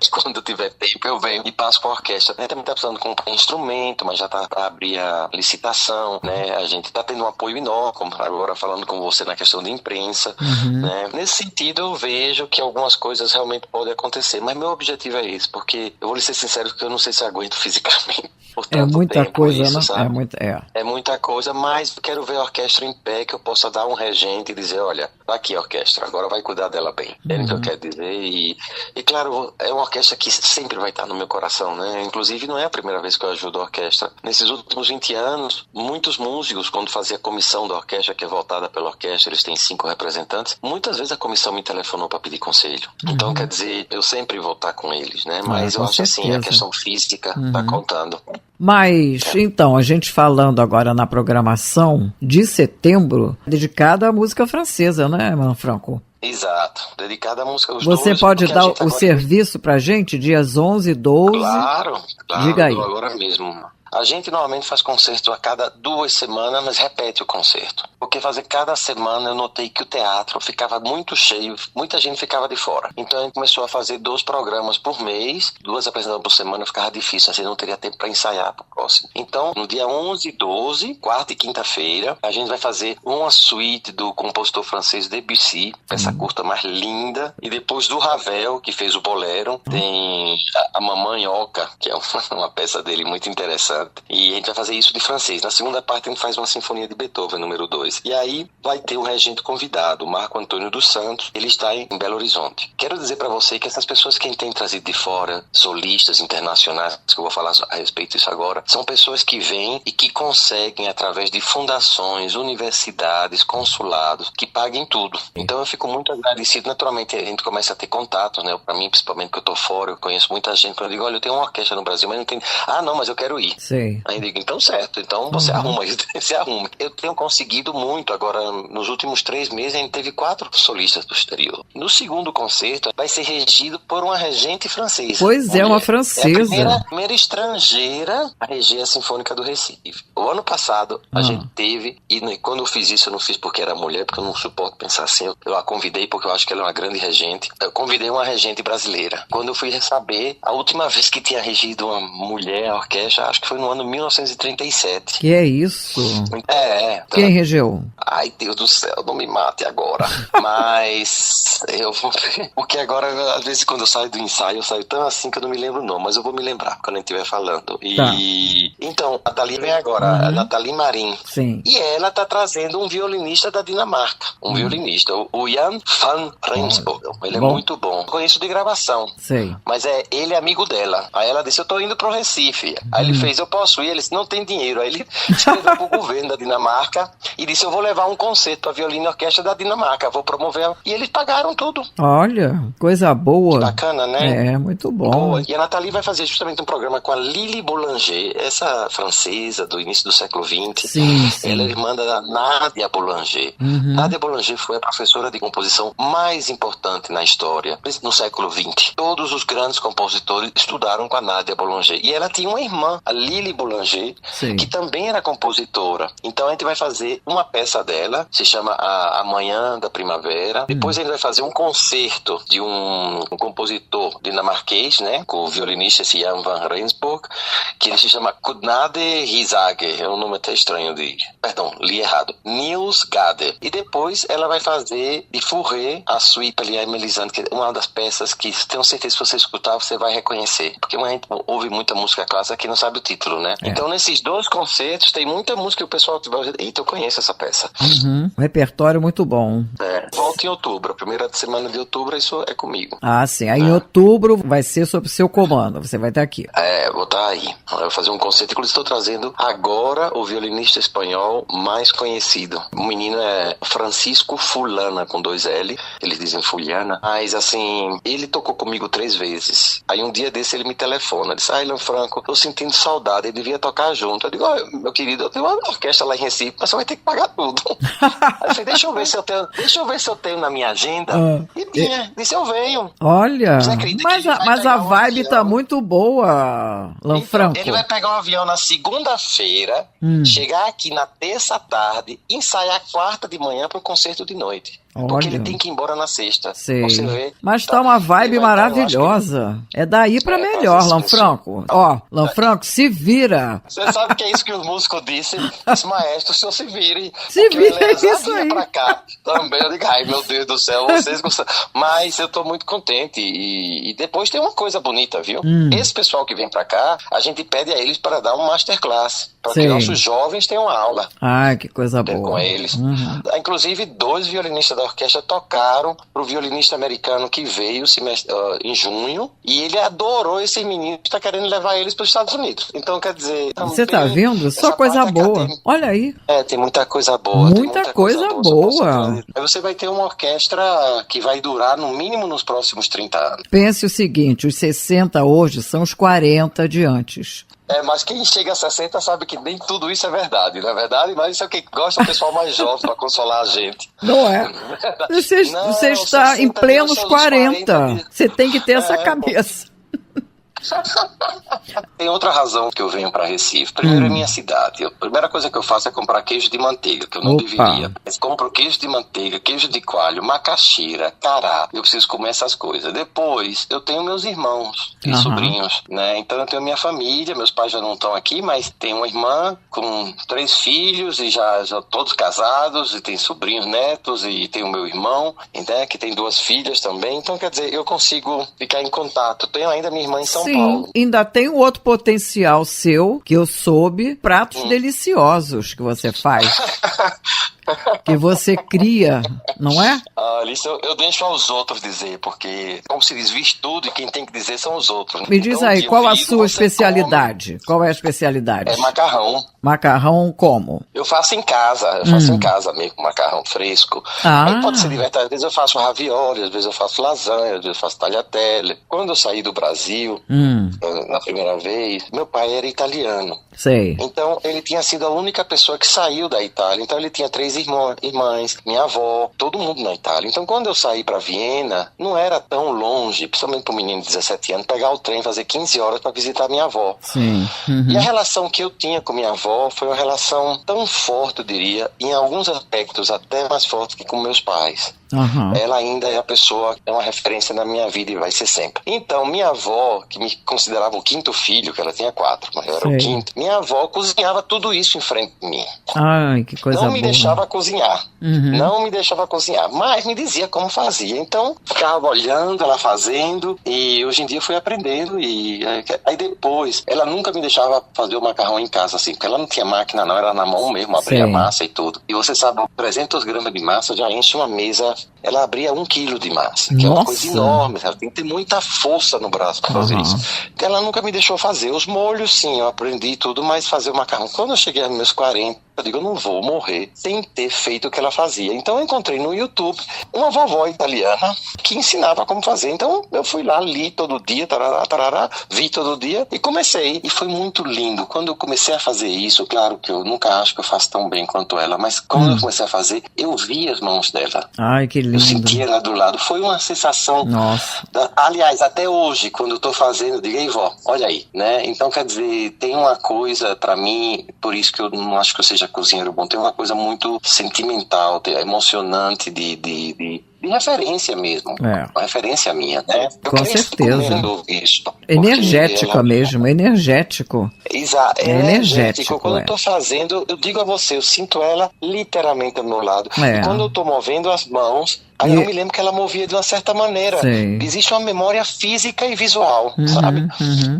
Quando tiver tempo eu venho e passo com a orquestra. A gente também tá precisando comprar instrumento, mas já tá para abrir a licitação, né? A gente tá tendo um apoio enorme, como agora falando com você na questão de imprensa, né? Nesse sentido eu vejo que algumas coisas realmente podem acontecer, mas meu objetivo é esse, porque eu vou lhe ser sincero que eu não sei se aguento fisicamente. É muita coisa, isso, né? É muita coisa, mas quero ver a orquestra em pé, que eu possa dar um regente e dizer, olha, tá aqui a orquestra, agora vai cuidar dela bem. É o que eu quero dizer. E claro, é uma orquestra que sempre vai estar no meu coração, né? Inclusive, não é a primeira vez que eu ajudo a orquestra. Nesses últimos 20 anos, muitos músicos, quando fazia a comissão da orquestra, que é voltada pela orquestra, eles têm 5 representantes, muitas vezes a comissão me telefonou para pedir conselho. Então, quer dizer, eu sempre vou estar com eles, né? Mas eu acho assim, a questão física tá contando. Mas, então, a gente falando agora na programação de setembro, dedicada à música francesa, né, Manfranco? Exato, dedicada à música. Você pode dar o serviço pra gente, dias 11 e 12? Claro, Diga aí. Agora mesmo. A gente normalmente faz concerto a cada 2 semanas, mas repete o concerto. Porque fazer cada semana eu notei que o teatro ficava muito cheio, muita gente ficava de fora. Então a gente começou a fazer 2 programas por mês, 2 apresentações por semana, ficava difícil, assim não teria tempo para ensaiar pro próximo. Então, no dia 11 e 12, quarta e quinta-feira, a gente vai fazer uma suíte do compositor francês Debussy, essa curta mais linda, e depois do Ravel, que fez o Bolero, tem a Mamãe Oca, que é uma peça dele muito interessante. E a gente vai fazer isso de francês. Na segunda parte a gente faz uma sinfonia de Beethoven, número 2. E aí vai ter o regente convidado, o Marco Antônio dos Santos. Ele está em Belo Horizonte. Quero dizer para você que essas pessoas que a gente tem trazido de fora, solistas internacionais, que eu vou falar a respeito disso agora, são pessoas que vêm e que conseguem, através de fundações, universidades, consulados, que paguem tudo. Então eu fico muito agradecido. Naturalmente a gente começa a ter contatos, né? Para mim, principalmente que eu tô fora, eu conheço muita gente. Quando eu digo, olha, eu tenho uma orquestra no Brasil, mas não tem... Ah, não, mas eu quero ir. Sim. Aí eu digo, então certo, então você arruma isso, você arruma. Eu tenho conseguido muito agora, nos últimos 3 meses a gente teve 4 solistas do exterior. No segundo concerto vai ser regido por uma regente francesa. Pois é, uma francesa. É a primeira estrangeira a reger a Sinfônica do Recife. O ano passado a gente teve, e quando eu fiz isso eu não fiz porque era mulher, porque eu não suporto pensar assim, eu a convidei porque eu acho que ela é uma grande regente. Eu convidei uma regente brasileira. Quando eu fui saber, a última vez que tinha regido uma mulher a orquestra, acho que foi no ano 1937. Que é isso? Quem regeu? Ai, Deus do céu, não me mate agora. Mas eu vou... Porque agora, às vezes, quando eu saio do ensaio, eu saio tão assim que eu não me lembro não, mas eu vou me lembrar quando a gente estiver falando. E então, a Nathalie vem agora, a Nathalie Marin. Sim. E ela tá trazendo um violinista da Dinamarca. Um violinista, o Jan van Rensburg. Ele é muito bom. Conheço de gravação. Sei. Mas ele é amigo dela. Aí ela disse, eu tô indo pro Recife. Aí ele fez, eu posso ir? Ele disse, não tem dinheiro. Aí ele escreveu pro governo da Dinamarca e disse, eu vou levar um concerto para violino e orquestra da Dinamarca, vou promover. E eles pagaram tudo. Olha, coisa boa. Que bacana, né? É, muito bom. Boa. E a Nathalie vai fazer justamente um programa com a Lili Boulanger, essa francesa do início do século XX. Sim. Ela é irmã da Nadia Boulanger. Nadia Boulanger foi a professora de composição mais importante na história, no século XX. Todos os grandes compositores estudaram com a Nadia Boulanger. E ela tinha uma irmã, a Lily Boulanger, Sim. que também era compositora. Então a gente vai fazer uma peça dela, se chama A Manhã da Primavera. Depois a gente vai fazer um concerto de um compositor dinamarquês, né, com o violinista Jan van Rensburg, que ele se chama Kudnade Risager, é um nome até estranho perdão, li errado, Niels Gade. E depois ela vai fazer de Fauré a suite ali, a Melisande, que é uma das peças que tenho certeza que se você escutar você vai reconhecer, porque a gente ouve muita música clássica que não sabe o título, né? Então nesses 2 concertos tem muita música que o pessoal vai dizer, eita, eu conheço essa peça. Um repertório muito bom. Volta em outubro, a primeira semana de outubro, isso é comigo. Ah, sim. Aí em outubro vai ser sob seu comando, você vai estar aqui. Vou estar aí. Eu vou fazer um concerto, inclusive estou trazendo agora o violinista espanhol mais conhecido. O menino é Francisco Fulana, com 2 L, eles dizem Fuliana, mas assim, ele tocou comigo 3 vezes. Aí um dia desse ele me telefona, disse, Lanfranco, tô sentindo saudade, ele devia tocar junto. Eu digo, meu querido, eu tenho uma orquestra lá em Recife, mas você vai ter que pagar tudo. Aí eu falei, deixa eu ver se eu tenho na minha agenda. E tinha, disse, eu venho. Olha, mas a vibe tá muito muito boa, Lanfranco. Então, ele vai pegar um avião na segunda-feira, chegar aqui na terça à tarde, ensaiar quarta de manhã para o concerto de noite. Olha. Porque ele tem que ir embora na sexta. Sei. Você vê. Mas tá uma vibe maravilhosa. É daí pra melhor, Lanfranco. Lanfranco, se vira. Você sabe que é isso que os músicos disseram? Esse maestro, o senhor se vire. Se vira, é isso aí. Pra cá. Também eu digo, meu Deus do céu, vocês gostam. Mas eu tô muito contente. E depois tem uma coisa bonita, viu? Esse pessoal que vem pra cá, a gente pede a eles para dar um masterclass. Para que nossos jovens tenham aula. Ai, que coisa boa. Com eles. Inclusive, 2 violinistas da orquestra tocaram pro violinista americano que veio em junho, e ele adorou esse menino que está querendo levar eles para os Estados Unidos. Então, quer dizer... Você tá vendo? Só coisa boa. Olha aí. Tem muita coisa boa. Muita coisa boa. Aí você vai ter uma orquestra que vai durar no mínimo nos próximos 30 anos. Pense o seguinte, os 60 hoje são os 40 de antes. Mas quem chega a 60 sabe que nem tudo isso é verdade, não é verdade? Mas isso é o que gosta o pessoal mais jovem para consolar a gente. Não é? Você está em plenos 40. Você tem que ter essa cabeça. Tem outra razão que eu venho para Recife. Primeiro é minha cidade. A primeira coisa que eu faço é comprar queijo de manteiga, que eu não deveria. Mas compro queijo de manteiga, queijo de coalho, macaxeira, cará. Eu preciso comer essas coisas. Depois, eu tenho meus irmãos e sobrinhos, né? Então eu tenho minha família, meus pais já não estão aqui, mas tenho uma irmã com 3 filhos e já todos casados, e tem sobrinhos, netos, e tem o meu irmão, né, que tem 2 filhas também. Então, quer dizer, eu consigo ficar em contato. Tenho ainda minha irmã em São Paulo. Sim, ainda tem um outro potencial seu, que eu soube, pratos deliciosos que você faz. Que você cria, não é? Isso eu deixo aos outros dizer, porque, como se diz, tudo e quem tem que dizer são os outros. Me diz aí, qual a sua especialidade? Qual é a especialidade? É macarrão. Macarrão como? Eu faço em casa, em casa mesmo, macarrão fresco. Aí pode ser divertido, às vezes eu faço ravioli, às vezes eu faço lasanha, às vezes eu faço tagliatelle. Quando eu saí do Brasil, na primeira vez, meu pai era italiano. Sei. Então, ele tinha sido a única pessoa que saiu da Itália. Então, ele tinha 3 irmãs, minha avó, todo mundo na Itália. Então, quando eu saí para Viena, não era tão longe, principalmente para um menino de 17 anos, pegar o trem, fazer 15 horas para visitar minha avó. Sim. E a relação que eu tinha com minha avó foi uma relação tão forte, eu diria, em alguns aspectos até mais forte que com meus pais. Ela ainda é a pessoa, é uma referência na minha vida e vai ser sempre. Então, minha avó, que me considerava o 5º filho, que ela tinha 4, mas eu era o 5º, minha avó cozinhava tudo isso em frente de mim. Ai, que coisa boa. Não me deixava cozinhar. Não me deixava cozinhar, mas me dizia como fazia. Então, ficava olhando, ela fazendo, e hoje em dia eu fui aprendendo. E aí depois, ela nunca me deixava fazer o macarrão em casa, assim, porque ela não tinha máquina não, era na mão mesmo, abria a massa e tudo. E você sabe, 300 gramas de massa já enche uma mesa. Ela abria 1 quilo de massa, que é uma coisa enorme, ela tem que ter muita força no braço para fazer isso. Então, ela nunca me deixou fazer. Os molhos, sim, eu aprendi tudo, mas fazer o macarrão. Quando eu cheguei aos meus 40 Eu digo, eu não vou morrer sem ter feito o que ela fazia. Então eu encontrei no YouTube uma vovó italiana que ensinava como fazer. Então eu fui lá, li todo dia, tarará, tarará, vi todo dia e comecei. E foi muito lindo. Quando eu comecei a fazer isso, claro que eu nunca acho que eu faço tão bem quanto ela, mas quando eu comecei a fazer, eu vi as mãos dela. Ai, que lindo. Eu senti ela do lado. Foi uma sensação... Nossa. Aliás, até hoje, quando eu tô fazendo, eu digo, ei, vó, olha aí, né? Então, quer dizer, tem uma coisa pra mim, por isso que eu não acho que eu seja cozinheiro bom, tem uma coisa muito sentimental, emocionante de referência mesmo. Uma referência minha, né? Com certeza. Isso, energética mesmo, energético. Exato, energético. Quando eu tô fazendo, eu digo a você, eu sinto ela literalmente ao meu lado. E quando eu tô movendo as mãos, aí eu me lembro que ela movia de uma certa maneira. Sim. Existe uma memória física e visual, sabe?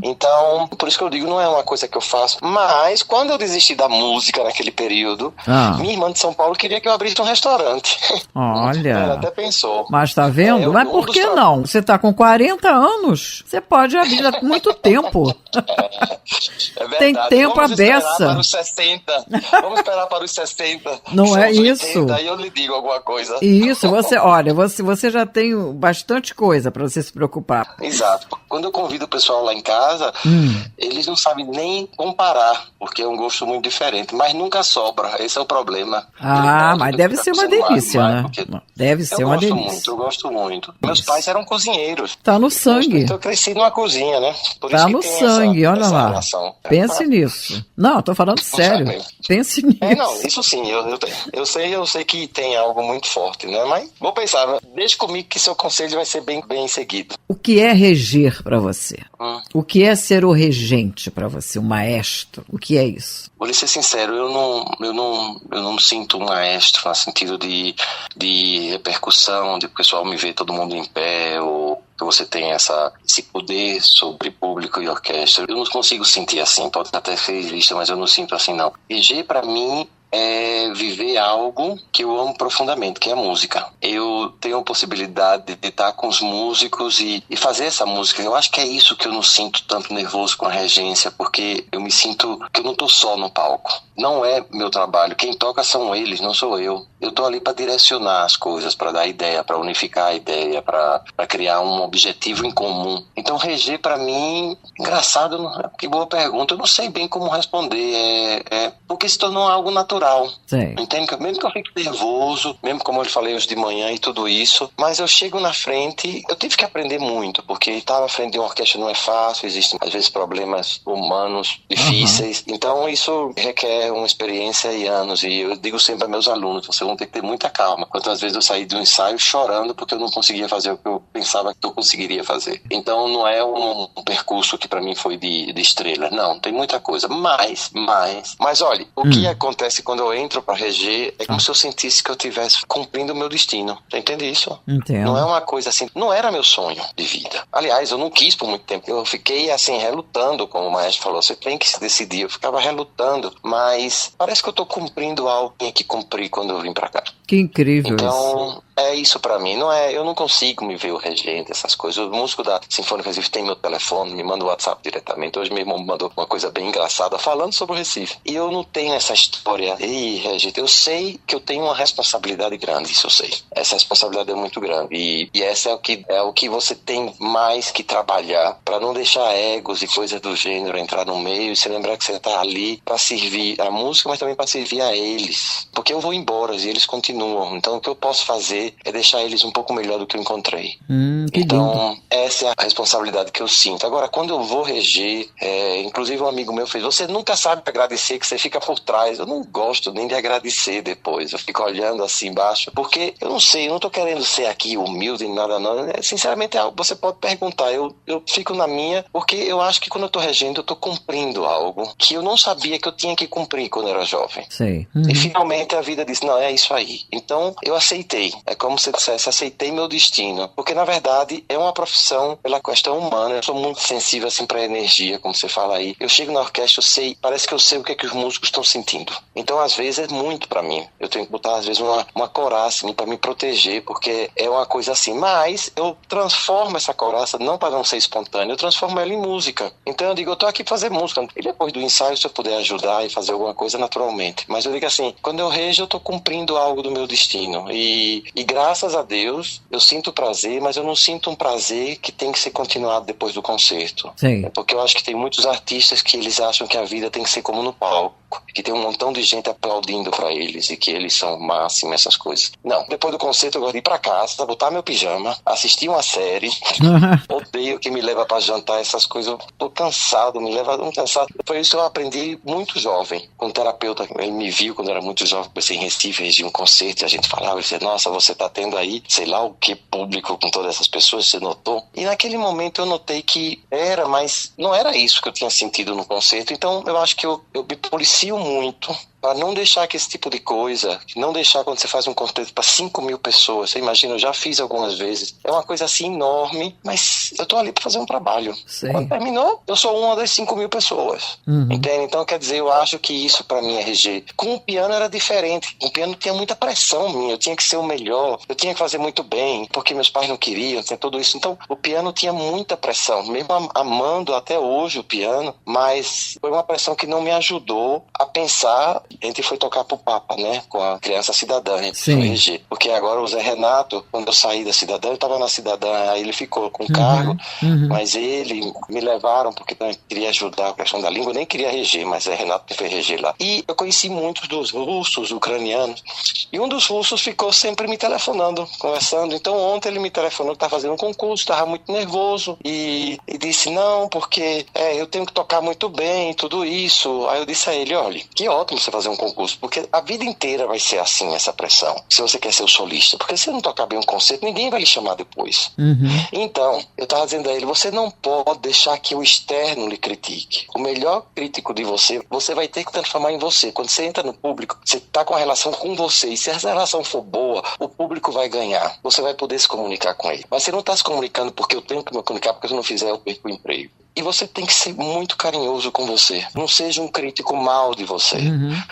Então, por isso que eu digo, não é uma coisa que eu faço. Mas, quando eu desisti da música naquele período, minha irmã de São Paulo queria que eu abrisse um restaurante. Olha. Ela até pensou. Mas tá vendo? Mas por que não? Você tá com 40 anos, você pode abrir há muito tempo. É verdade. Tem tempo a beça. Vamos esperar para os 60. Não é isso? Aí eu lhe digo alguma coisa. Isso, você já tem bastante coisa para você se preocupar. Exato. Quando eu convido o pessoal lá em casa, eles não sabem nem comparar, porque é um gosto muito diferente, mas nunca sobra, esse é o problema. Mas deve ser uma delícia, né? Deve ser uma delícia. Eu gosto muito. Meus pais eram cozinheiros. Tá no sangue. Então eu cresci numa cozinha, né? Por tá isso no sangue, olha lá. Relação. Pense nisso. Não, eu tô falando sério. Pense nisso. Não, isso sim, eu sei que tem algo muito forte, né? Mas vou pensar, deixa comigo que seu conselho vai ser bem seguido. O que é reger para você? O que é ser o regente para você, o maestro? O que é isso? Vou lhe ser sincero, eu não me sinto um maestro no sentido de repercussão, de o pessoal me ver todo mundo em pé, ou que você tem esse poder sobre público e orquestra. Eu não consigo sentir assim, pode até ser exista, mas eu não sinto assim não. Reger para mim é viver algo que eu amo profundamente, que é a música. Eu tenho a possibilidade de estar com os músicos e fazer essa música. Eu acho que é isso que eu não sinto tanto nervoso com a regência, porque eu me sinto que eu não estou só no palco. Não é meu trabalho. Quem toca são eles, não sou eu. Eu estou ali para direcionar as coisas, para dar ideia, para unificar a ideia, para criar um objetivo em comum. Então, reger para mim, engraçado, que boa pergunta. Eu não sei bem como responder. Porque se tornou algo natural. Sim. Entende? Mesmo que eu fique nervoso, mesmo como eu falei hoje de manhã e tudo isso, mas eu chego na frente, eu tive que aprender muito, porque estar na frente de uma orquestra não é fácil, existem às vezes problemas humanos difíceis, então isso requer uma experiência e anos, e eu digo sempre a meus alunos, vocês vão ter que ter muita calma. Quantas vezes eu saí de um ensaio chorando porque eu não conseguia fazer o que eu pensava que eu conseguiria fazer. Então não é um percurso que para mim foi de estrela, não, tem muita coisa, mas olha, o que acontece quando eu entro para reger é como se eu sentisse que eu estivesse cumprindo o meu destino. Você entende isso? Entendo. Não é uma coisa assim, não era meu sonho de vida. Aliás, eu não quis por muito tempo. Eu fiquei assim, relutando, como o maestro falou, você tem que se decidir. Eu ficava relutando, mas parece que eu tô cumprindo algo que tinha que cumprir quando eu vim para cá. Que incrível então, isso. É isso pra mim, eu não consigo me ver o regente, essas coisas. O músico da Sinfônica Recife tem meu telefone, me manda o WhatsApp diretamente. Hoje meu irmão me mandou uma coisa bem engraçada falando sobre o Recife. E eu não tenho essa história, regente, eu sei que eu tenho uma responsabilidade grande, isso eu sei. Essa responsabilidade é muito grande. E essa é o que você tem mais que trabalhar pra não deixar egos e coisas do gênero entrar no meio e se lembrar que você tá ali pra servir a música, mas também pra servir a eles. Porque eu vou embora e eles continuam. Então o que eu posso fazer é deixar eles um pouco melhor do que eu encontrei. Então, essa é a responsabilidade que eu sinto. Agora, quando eu vou reger, inclusive um amigo meu fez, você nunca sabe agradecer, que você fica por trás. Eu não gosto nem de agradecer depois. Eu fico olhando assim embaixo, porque eu não sei, eu não tô querendo ser aqui humilde nem nada não. Sinceramente, você pode perguntar. Eu fico na minha, porque eu acho que quando eu tô regendo, eu tô cumprindo algo que eu não sabia que eu tinha que cumprir quando eu era jovem. Sei. E finalmente a vida disse, não, é isso aí. Então, eu aceitei. É como se dissesse, aceitei meu destino. Porque, na verdade, é uma profissão pela questão humana. Eu sou muito sensível, assim, pra energia, como você fala aí. Eu chego na orquestra, parece que eu sei o que é que os músicos estão sentindo. Então, Então, às vezes, é muito para mim. Eu tenho que botar, às vezes, uma coraça para me proteger, porque é uma coisa assim. Mas eu transformo essa coraça, não para não ser espontânea, eu transformo ela em música. Então, eu digo, eu tô aqui para fazer música. E depois do ensaio, se eu puder ajudar e fazer alguma coisa, naturalmente. Mas eu digo assim, quando eu rejo, eu tô cumprindo algo do meu destino. E graças a Deus, eu sinto prazer, mas eu não sinto um prazer que tem que ser continuado depois do concerto. Sim. Porque eu acho que tem muitos artistas que eles acham que a vida tem que ser como no palco, que tem um montão de gente aplaudindo pra eles e que eles são o máximo, essas coisas. Não, depois do concerto eu gosto de ir pra casa, botar meu pijama, assistir uma série. Odeio que me leva pra jantar, essas coisas. Eu tô cansado, me leva um cansado. Foi isso que eu aprendi muito jovem. Com um terapeuta, ele me viu quando eu era muito jovem, comecei em Recife, regi um concerto e a gente falava, ele dizia, nossa, você tá tendo aí, sei lá o que público com todas essas pessoas, você notou? E naquele momento eu notei que era, mas não era isso que eu tinha sentido no concerto. Então eu acho que eu me policio muito para não deixar que esse tipo de coisa, não deixar quando você faz um concerto para 5.000 pessoas, você imagina, eu já fiz algumas vezes, é uma coisa assim enorme, mas eu tô ali para fazer um trabalho. Sim. Quando terminou, eu sou uma das 5.000 pessoas, entende? Então, quer dizer, eu acho que isso para mim é RG. Com o piano era diferente, com o piano tinha muita pressão minha, eu tinha que ser o melhor, eu tinha que fazer muito bem, porque meus pais não queriam, tinha tudo isso, então o piano tinha muita pressão, mesmo amando até hoje o piano, mas foi uma pressão que não me ajudou a pensar. A gente foi tocar pro Papa, né? Com a Criança Cidadã, a gente foi RG. Porque agora o Zé Renato, quando eu saí da Cidadã, eu tava na Cidadã, aí ele ficou com o cargo, mas ele me levaram porque também queria ajudar a questão da língua, eu nem queria RG, mas Zé Renato me fez RG lá. E eu conheci muitos dos russos, ucranianos, e um dos russos ficou sempre me telefonando, conversando. Então ontem ele me telefonou que tava fazendo um concurso, tava muito nervoso, e disse, não, porque eu tenho que tocar muito bem, tudo isso. Aí eu disse a ele, olha, que ótimo você fazer um concurso, porque a vida inteira vai ser assim, essa pressão, se você quer ser o solista, porque se você não tocar bem um concerto, ninguém vai lhe chamar depois. Então, eu estava dizendo a ele, você não pode deixar que o externo lhe critique. O melhor crítico de você, você vai ter que transformar em você. Quando você entra no público, você está com a relação com você, e se essa relação for boa, o público vai ganhar, você vai poder se comunicar com ele. Mas você não está se comunicando porque eu tenho que me comunicar, porque se eu não fizer, eu perco o emprego. E você tem que ser muito carinhoso com você. Não seja um crítico mal de você.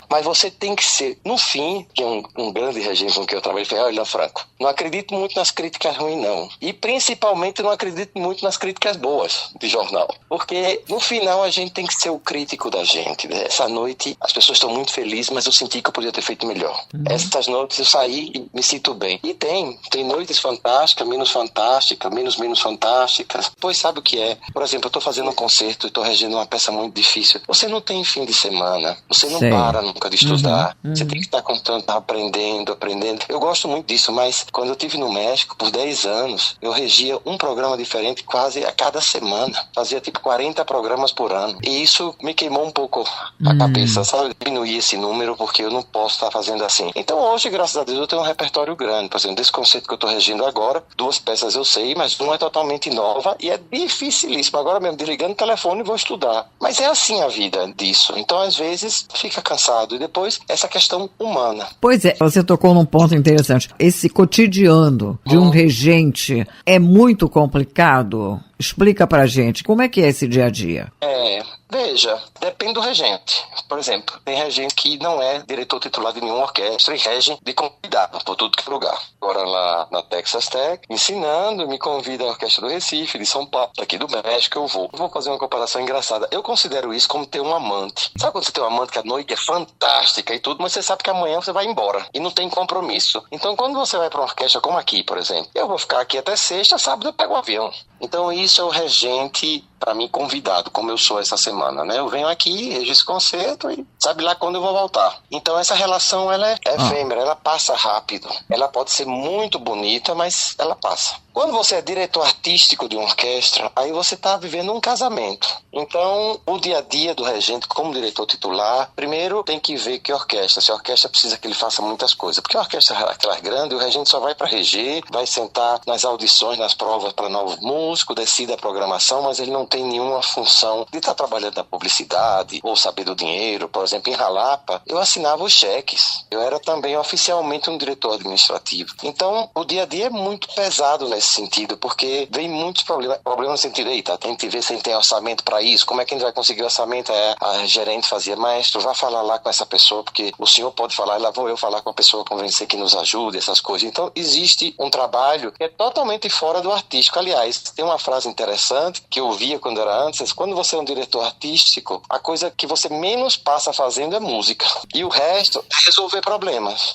Mas você tem que ser. No fim, que um grande regime com que eu trabalhei foi Ilan Franco. Não acredito muito nas críticas ruins, não. E principalmente não acredito muito nas críticas boas de jornal. Porque no final a gente tem que ser o crítico da gente. Essa noite as pessoas estão muito felizes, mas eu senti que eu podia ter feito melhor. Essas noites eu saí e me sinto bem. E tem noites fantásticas, menos fantásticas, menos fantásticas. Pois sabe o que é? Por exemplo, eu tô fazendo um concerto e estou regendo uma peça muito difícil. Você não tem fim de semana, você não para nunca de estudar, você tem que estar constante, aprendendo. Eu gosto muito disso, mas quando eu estive no México, por 10 anos, eu regia um programa diferente quase a cada semana. Fazia tipo 40 programas por ano. E isso me queimou um pouco a cabeça, sabe? Diminuir esse número, porque eu não posso estar fazendo assim. Então hoje, graças a Deus, eu tenho um repertório grande. Por exemplo, desse concerto que eu estou regindo agora, 2 peças eu sei, mas uma é totalmente nova e é dificilíssimo. Agora mesmo, desligando o telefone e vou estudar. Mas é assim a vida disso. Então, às vezes, fica cansado. E depois, essa questão humana. Pois é, você tocou num ponto interessante. Esse cotidiano de um regente é muito complicado? Explica pra gente, como é que é esse dia a dia? Veja, depende do regente. Por exemplo, tem regente que não é diretor titular de nenhuma orquestra e rege de convidado por tudo que é lugar. Agora lá na Texas Tech, ensinando, me convida a Orquestra do Recife, de São Paulo, aqui do México, eu vou. Vou fazer uma comparação engraçada. Eu considero isso como ter um amante. Sabe quando você tem um amante que a noite é fantástica e tudo, mas você sabe que amanhã você vai embora e não tem compromisso. Então, quando você vai para uma orquestra como aqui, por exemplo, eu vou ficar aqui até sexta, sábado eu pego o avião. Então, isso é o regente, para mim, convidado, como eu sou essa semana, né? Eu venho aqui, rejo esse concerto e sabe lá quando eu vou voltar. Então, essa relação, ela é efêmera, ela passa rápido. Ela pode ser muito bonita, mas ela passa. Quando você é diretor artístico de uma orquestra, aí você está vivendo um casamento. Então, o dia a dia do regente, como diretor titular, primeiro tem que ver que orquestra. Se a orquestra precisa que ele faça muitas coisas. Porque a orquestra é aquela grande, o regente só vai para reger, vai sentar nas audições, nas provas para novo músico, decide a programação, mas ele não tem nenhuma função de estar trabalhando na publicidade ou saber do dinheiro. Por exemplo, em Jalapa, eu assinava os cheques. Eu era também oficialmente um diretor administrativo. Então, o dia a dia é muito pesado na nesse sentido, porque vem muitos problemas no sentido, eita, tem que ver se tem orçamento para isso, como é que a gente vai conseguir orçamento? A gerente fazia, maestro, vá falar lá com essa pessoa, porque o senhor pode falar, lá vou eu falar com a pessoa, convencer que nos ajude, essas coisas. Então, existe um trabalho que é totalmente fora do artístico. Aliás, tem uma frase interessante que eu ouvia quando era antes, quando você é um diretor artístico, a coisa que você menos passa fazendo é música. E o resto é resolver problemas.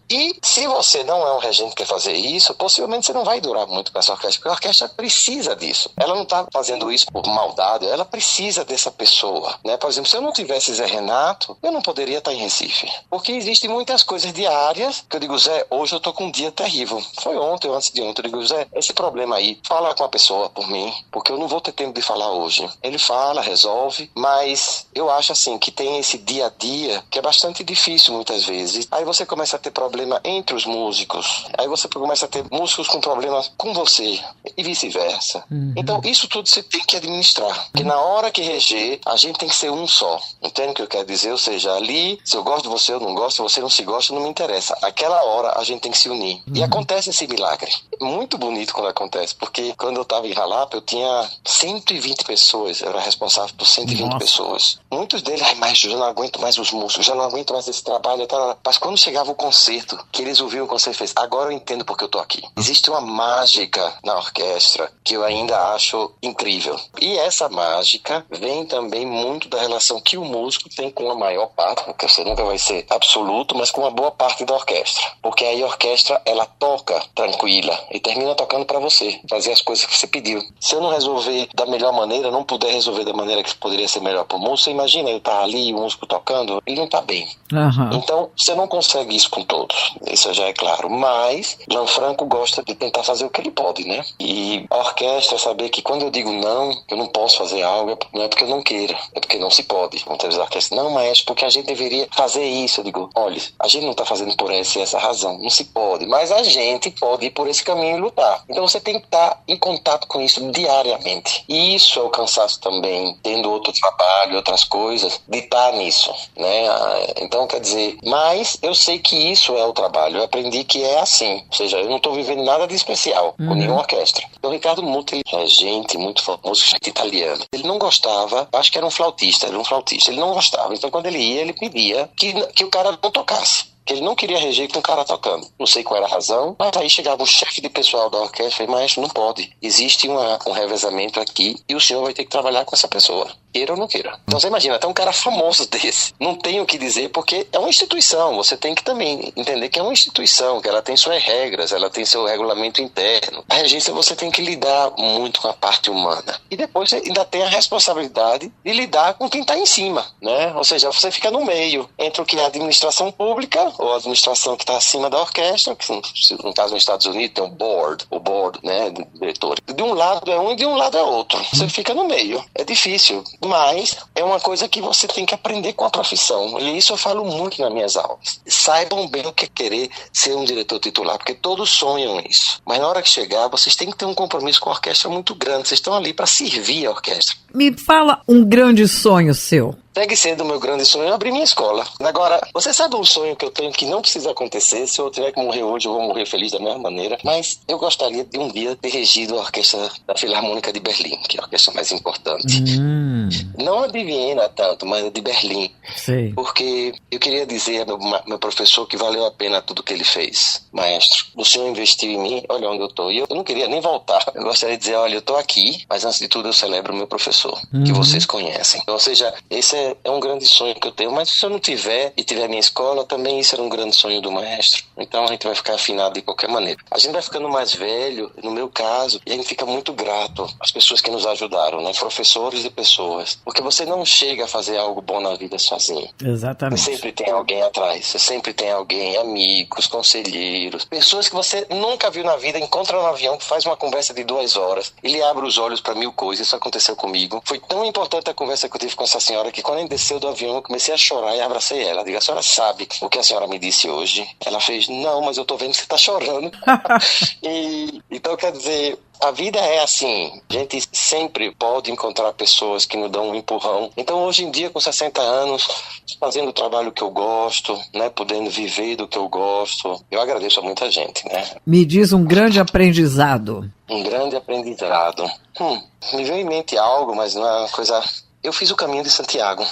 E se você não é um regente que quer fazer isso, possivelmente você não vai durar muito com essa orquestra, porque a orquestra precisa disso. Ela não está fazendo isso por maldade, ela precisa dessa pessoa, né? Por exemplo, se eu não tivesse Zé Renato, eu não poderia estar em Recife. Porque existem muitas coisas diárias que eu digo, Zé, hoje eu tô com um dia terrível. Foi ontem ou antes de ontem. Eu digo, Zé, esse problema aí, fala com a pessoa por mim, porque eu não vou ter tempo de falar hoje. Ele fala, resolve, mas eu acho assim que tem esse dia a dia que é bastante difícil muitas vezes. Aí você começa a ter problema entre os músicos. Aí você começa a ter músicos com problemas com você e vice-versa. Então, isso tudo você tem que administrar. Porque na hora que reger, a gente tem que ser um só. Entende o que eu quero dizer? Ou seja, ali, se eu gosto de você, eu não gosto, se você não se gosta, não me interessa. Aquela hora, a gente tem que se unir. E acontece esse milagre. É muito bonito quando acontece, porque quando eu estava em Jalapa, eu tinha 120 pessoas, eu era responsável por 120 pessoas. Muitos deles, mas eu já não aguento mais os músicos, já não aguento mais esse trabalho. Mas quando chegava o concerto, que eles ouviam o concerto, fez, agora eu entendo porque eu tô aqui. Existe uma mágica na orquestra que eu ainda acho incrível. E essa mágica vem também muito da relação que o músico tem com a maior parte, porque você nunca vai ser absoluto, mas com uma boa parte da orquestra. Porque aí a orquestra, ela toca tranquila e termina tocando para você, fazer as coisas que você pediu. Se eu não resolver da melhor maneira, não puder resolver da maneira que poderia ser melhor pro músico, você imagina, eu tá ali, o músico tocando, ele não tá bem. Então, você não consegue isso com todos, isso já é claro. Mas, Gianfranco gosta de tentar fazer o que ele pode, né? E a orquestra saber que quando eu digo não, eu não posso fazer algo, não é porque eu não queira, é porque não se pode. Muitas vezes a orquestra, não, maestro, porque a gente deveria fazer isso. Eu digo, olha, a gente não tá fazendo por essa razão, não se pode, mas a gente pode ir por esse caminho e lutar. Então você tem que estar em contato com isso diariamente. E isso é o cansaço também, tendo outro trabalho, outras coisas, de estar nisso, né? Então, quer dizer, mas eu sei que isso é o trabalho. Eu aprendi que é assim. Ou seja, eu não estou vivendo nada de especial com nenhuma orquestra. O Ricardo Muti, ele é gente muito famoso, gente italiana. Ele não gostava, acho que era um flautista, ele não gostava. Então, quando ele ia, ele pedia que o cara não tocasse. Que ele não queria reger com o cara tocando. Não sei qual era a razão, mas aí chegava o chefe de pessoal da orquestra e falei, maestro, não pode. Existe um revezamento aqui e o senhor vai ter que trabalhar com essa pessoa, queira ou não queira. Então você imagina, até um cara famoso desse. Não tem o que dizer, porque é uma instituição. Você tem que também entender que é uma instituição, que ela tem suas regras, ela tem seu regulamento interno. A regência você tem que lidar muito com a parte humana. E depois você ainda tem a responsabilidade de lidar com quem está em cima, né? Ou seja, você fica no meio entre o que é a administração pública ou a administração que está acima da orquestra, que no caso nos Estados Unidos tem o board, né, de diretor. De um lado é um e de um lado é outro. Você fica no meio. É difícil, mas é uma coisa que você tem que aprender com a profissão. E isso eu falo muito nas minhas aulas. Saibam bem o que é querer ser um diretor titular, porque todos sonham isso. Mas na hora que chegar, vocês têm que ter um compromisso com a orquestra muito grande. Vocês estão ali para servir a orquestra. Me fala um grande sonho seu. Segue sendo o meu grande sonho abrir minha escola. Agora, você sabe um sonho que eu tenho que não precisa acontecer? Se eu tiver que morrer hoje, eu vou morrer feliz da mesma maneira. Mas eu gostaria de um dia ter regido a orquestra da Filarmônica de Berlim, que é a orquestra mais importante. Não a de Viena tanto, mas a de Berlim. Sei. Porque eu queria dizer ao meu professor que valeu a pena tudo que ele fez. Maestro, o senhor investiu em mim, olha onde eu estou. E eu não queria nem voltar. Eu gostaria de dizer, olha, eu estou aqui, mas antes de tudo eu celebro o meu professor, que vocês conhecem. Então, ou seja, esse é um grande sonho que eu tenho, mas se eu não tiver e tiver minha escola, também isso era um grande sonho do maestro. Então a gente vai ficar afinado de qualquer maneira. A gente vai ficando mais velho, no meu caso, e a gente fica muito grato às pessoas que nos ajudaram, né? Professores e pessoas. Porque você não chega a fazer algo bom na vida sozinho. Exatamente. Você sempre tem alguém atrás, você sempre tem alguém, amigos, conselheiros, pessoas que você nunca viu na vida, encontra no avião, faz uma conversa de 2 horas, ele abre os olhos para 1000 coisas, isso aconteceu comigo. comigo. Foi tão importante a conversa que eu tive com essa senhora que quando a gente desceu do avião eu comecei a chorar e abracei ela. Digo, a senhora sabe o que a senhora me disse hoje? Ela fez, não, mas eu tô vendo que você tá chorando. Então, quer dizer, a vida é assim, a gente sempre pode encontrar pessoas que nos dão um empurrão. Então, hoje em dia, com 60 anos, fazendo o trabalho que eu gosto, né, podendo viver do que eu gosto, eu agradeço a muita gente, né? Me diz um grande aprendizado. Um grande aprendizado. Me veio em mente algo, mas não é uma coisa... Eu fiz o caminho de Santiago.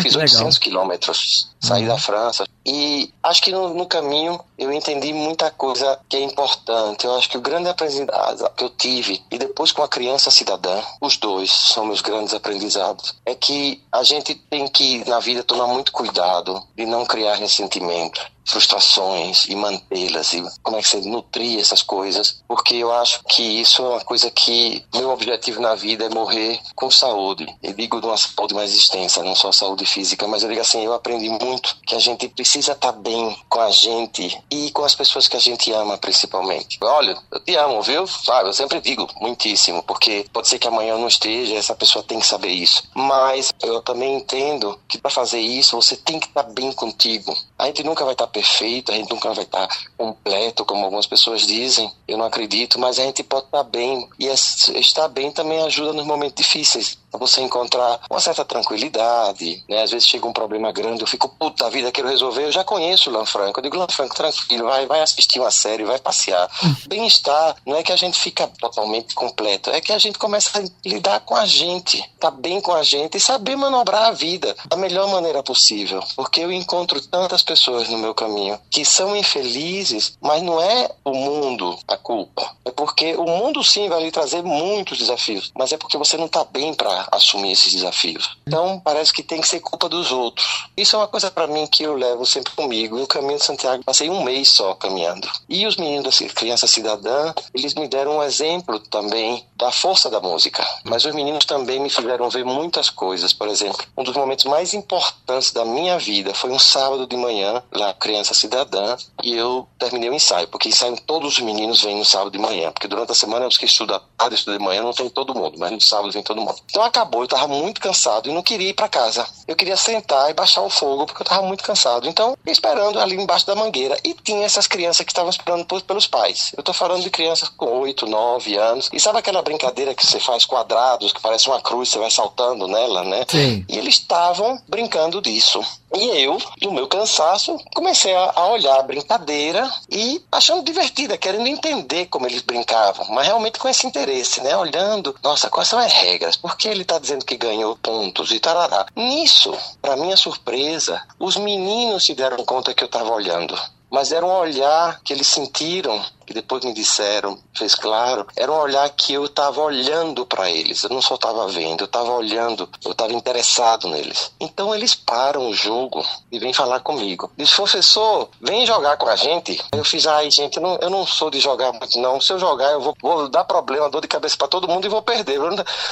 Fiz 800 quilômetros. Saí da França. E acho que no caminho eu entendi muita coisa que é importante. Eu acho que o grande aprendizado que eu tive, e depois com a criança cidadã, os dois são meus grandes aprendizados, é que a gente tem que, na vida, tomar muito cuidado de não criar ressentimento, frustrações e mantê-las, e como é que você nutrir essas coisas, porque eu acho que isso é uma coisa que meu objetivo na vida é morrer com saúde. Eu digo de uma saúde mais extensa, não só saúde física, mas eu digo assim, eu aprendi muito que a gente precisa estar bem com a gente e com as pessoas que a gente ama, principalmente. Olha, eu te amo, viu? Sabe, eu sempre digo muitíssimo, porque pode ser que amanhã eu não esteja, essa pessoa tem que saber isso, mas eu também entendo que para fazer isso você tem que estar bem contigo. A gente nunca vai estar perfeito, a gente nunca vai estar completo, como algumas pessoas dizem, eu não acredito, mas a gente pode estar bem, e estar bem também ajuda nos momentos difíceis, para você encontrar uma certa tranquilidade, né? Às vezes chega um problema grande, eu fico, puta vida, quero resolver, eu já conheço o Lanfranco, eu digo, Lanfranco, tranquilo, vai assistir uma série, vai passear. Bem-estar não é que a gente fica totalmente completo, é que a gente começa a lidar com a gente, tá bem com a gente e saber manobrar a vida da melhor maneira possível, porque eu encontro tantas pessoas no meu caminho que são infelizes, mas não é o mundo a culpa, é porque o mundo sim vai lhe trazer muitos desafios, mas é porque você não tá bem para assumir esses desafios. Então parece que tem que ser culpa dos outros. Isso é uma coisa para mim que eu levo sempre comigo. No caminho de Santiago passei um mês só caminhando, e os meninos da Criança Cidadã, eles me deram um exemplo também da força da música, mas os meninos também me fizeram ver muitas coisas. Por exemplo, um dos momentos mais importantes da minha vida foi um sábado de manhã lá, Criança Cidadã, e eu terminei o ensaio, porque ensaio todos os meninos vêm no sábado de manhã, porque durante a semana os que estudam à tarde, estudam de manhã, não tem todo mundo, mas no sábado vem todo mundo. Então acabou, eu estava muito cansado e não queria ir para casa. Eu queria sentar e baixar o fogo, porque eu estava muito cansado. Então, esperando ali embaixo da mangueira. E tinha essas crianças que estavam esperando pelos pais. Eu estou falando de crianças com 8, 9 anos. E sabe aquela brincadeira que você faz quadrados, que parece uma cruz, você vai saltando nela, né? Sim. E eles estavam brincando disso. E eu, no meu cansaço, comecei a olhar a brincadeira e achando divertida, querendo entender como eles brincavam, mas realmente com esse interesse, né? Olhando, nossa, quais são as regras? Por que ele está dizendo que ganhou pontos e tarará? Nisso, para minha surpresa, os meninos se deram conta que eu estava olhando. Mas era um olhar que eles sentiram, que depois me disseram, fez claro, era um olhar que eu estava olhando para eles, eu não só estava vendo, eu estava olhando, eu estava interessado neles. Então eles param o jogo e vêm falar comigo. Diz, professor, vem jogar com a gente. Eu fiz, gente, eu não sou de jogar muito não, se eu jogar eu vou dar problema, dor de cabeça para todo mundo e vou perder.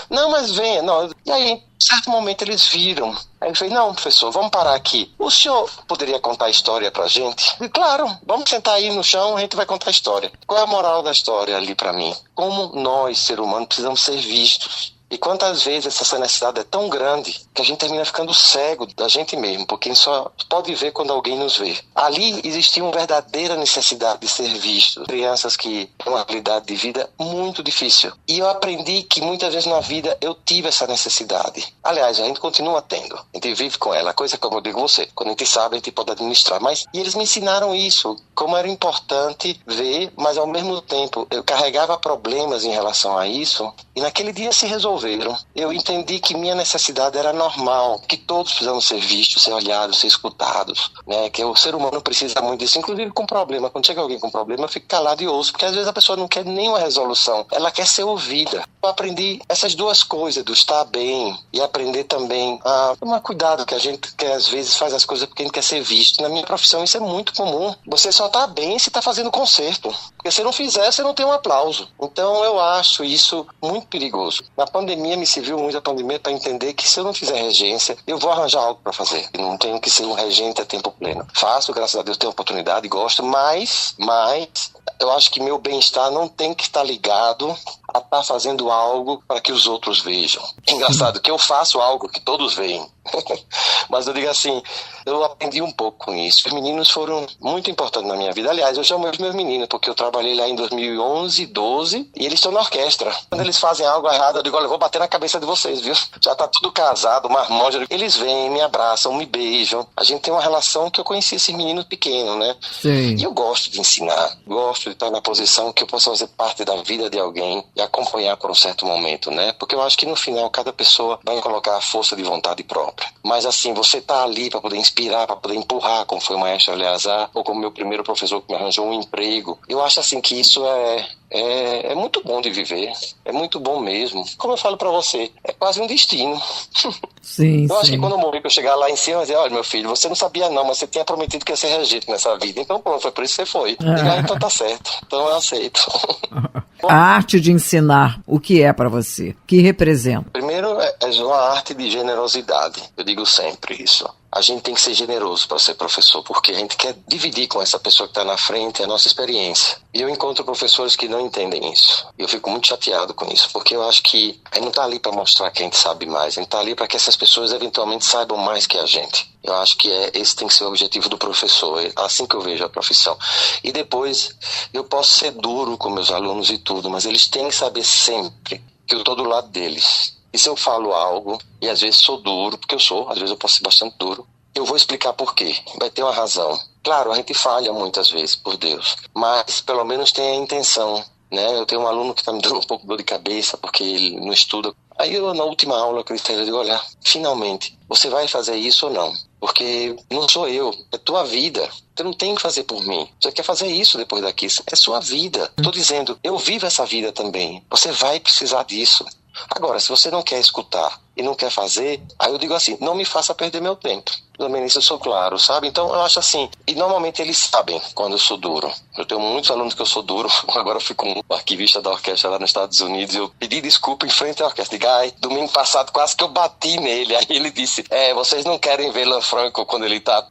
Não, mas venha. Não. E aí, em certo momento eles viram. Aí eu falei, não, professor, vamos parar aqui. O senhor poderia contar a história pra gente? E claro, vamos sentar aí no chão, a gente vai contar a história. Qual é a moral da história ali pra mim? Como nós, ser humano, precisamos ser vistos. E quantas vezes essa necessidade é tão grande que a gente termina ficando cego da gente mesmo, porque a gente só pode ver quando alguém nos vê. Ali existia uma verdadeira necessidade de ser visto. Crianças que têm uma qualidade de vida muito difícil. E eu aprendi que muitas vezes na vida eu tive essa necessidade. Aliás, a gente continua tendo. A gente vive com ela. A coisa como eu digo você, quando a gente sabe, a gente pode administrar. E eles me ensinaram isso, como era importante ver, mas ao mesmo tempo eu carregava problemas em relação a isso, e naquele dia se resolveu. Eu entendi que minha necessidade era normal, que todos precisam ser vistos, ser olhados, ser escutados, né? Que o ser humano precisa muito disso, inclusive com problema. Quando chega alguém com problema, eu fico calado e ouço, porque às vezes a pessoa não quer nenhuma resolução, ela quer ser ouvida. Eu aprendi essas duas coisas, do estar bem e aprender também a tomar cuidado, que a gente que às vezes faz as coisas porque a gente quer ser visto. Na minha profissão isso é muito comum. Você só está bem se está fazendo concerto, porque se não fizer, você não tem um aplauso. Então eu acho isso muito perigoso. Na pandemia me serviu muito a pandemia para entender que se eu não fizer regência, eu vou arranjar algo para fazer. Eu não tenho que ser um regente a tempo pleno. Faço, graças a Deus, tenho oportunidade, gosto, mas eu acho que meu bem-estar não tem que estar ligado a estar fazendo algo para que os outros vejam. É engraçado que eu faço algo que todos veem. Mas eu digo assim, eu aprendi um pouco com isso. Os meninos foram muito importantes na minha vida. Aliás, eu chamo os meus meninos, porque eu trabalhei lá em 2011, 12, e eles estão na orquestra. Quando eles fazem algo errado, eu digo, olha, eu vou bater na cabeça de vocês, viu? Já tá tudo casado, marmanjo. Eles vêm, me abraçam, me beijam. A gente tem uma relação que eu conheci esses meninos pequenos, né? Sim. E eu gosto de ensinar, gosto de estar na posição que eu possa fazer parte da vida de alguém e acompanhar por um certo momento, né? Porque eu acho que no final cada pessoa vai colocar a força de vontade própria. Mas assim, você tá ali para poder inspirar, para poder empurrar, como foi o maestro Eleazar, ou como meu primeiro professor que me arranjou um emprego. Eu acho assim que isso é muito bom de viver, é muito bom mesmo. Como eu falo para você, é quase um destino. Sim, eu acho que quando eu morrer, que eu chegar lá em cima, eu dizer, olha, meu filho, você não sabia não, mas você tinha prometido que ia ser regente nessa vida. Então pronto, foi por isso que você foi. Então tá certo, então eu aceito. A arte de ensinar, o que é para você? O que representa? Primeiro, é uma arte de generosidade. Eu digo sempre isso. A gente tem que ser generoso para ser professor, porque a gente quer dividir com essa pessoa que está na frente a nossa experiência. E eu encontro professores que não entendem isso. E eu fico muito chateado com isso, porque eu acho que a gente não está ali para mostrar que a gente sabe mais, a gente está ali para que essas pessoas eventualmente saibam mais que a gente. Eu acho que esse tem que ser o objetivo do professor, é assim que eu vejo a profissão. E depois, eu posso ser duro com meus alunos e tudo, mas eles têm que saber sempre que eu estou do lado deles. E se eu falo algo, e às vezes sou duro, porque eu sou, às vezes eu posso ser bastante duro, eu vou explicar por quê. Vai ter uma razão. Claro, a gente falha muitas vezes, por Deus, mas pelo menos tem a intenção, né? Eu tenho um aluno que está me dando um pouco de dor de cabeça, porque ele não estuda. Aí eu, na última aula, eu digo, olha, finalmente, você vai fazer isso ou não? Porque não sou eu, é tua vida. Você não tem que fazer por mim. Você quer fazer isso depois daqui, é sua vida. Estou dizendo, eu vivo essa vida também. Você vai precisar disso. Agora, se você não quer escutar e não quer fazer, aí eu digo assim, não me faça perder meu tempo. Também nisso eu sou claro, sabe? Então eu acho assim, e normalmente eles sabem quando eu sou duro. Eu tenho muitos alunos que eu sou duro, agora eu fui com um arquivista da orquestra lá nos Estados Unidos, eu pedi desculpa em frente à orquestra. Digo, domingo passado quase que eu bati nele, aí ele disse, vocês não querem ver Lanfranco quando ele tá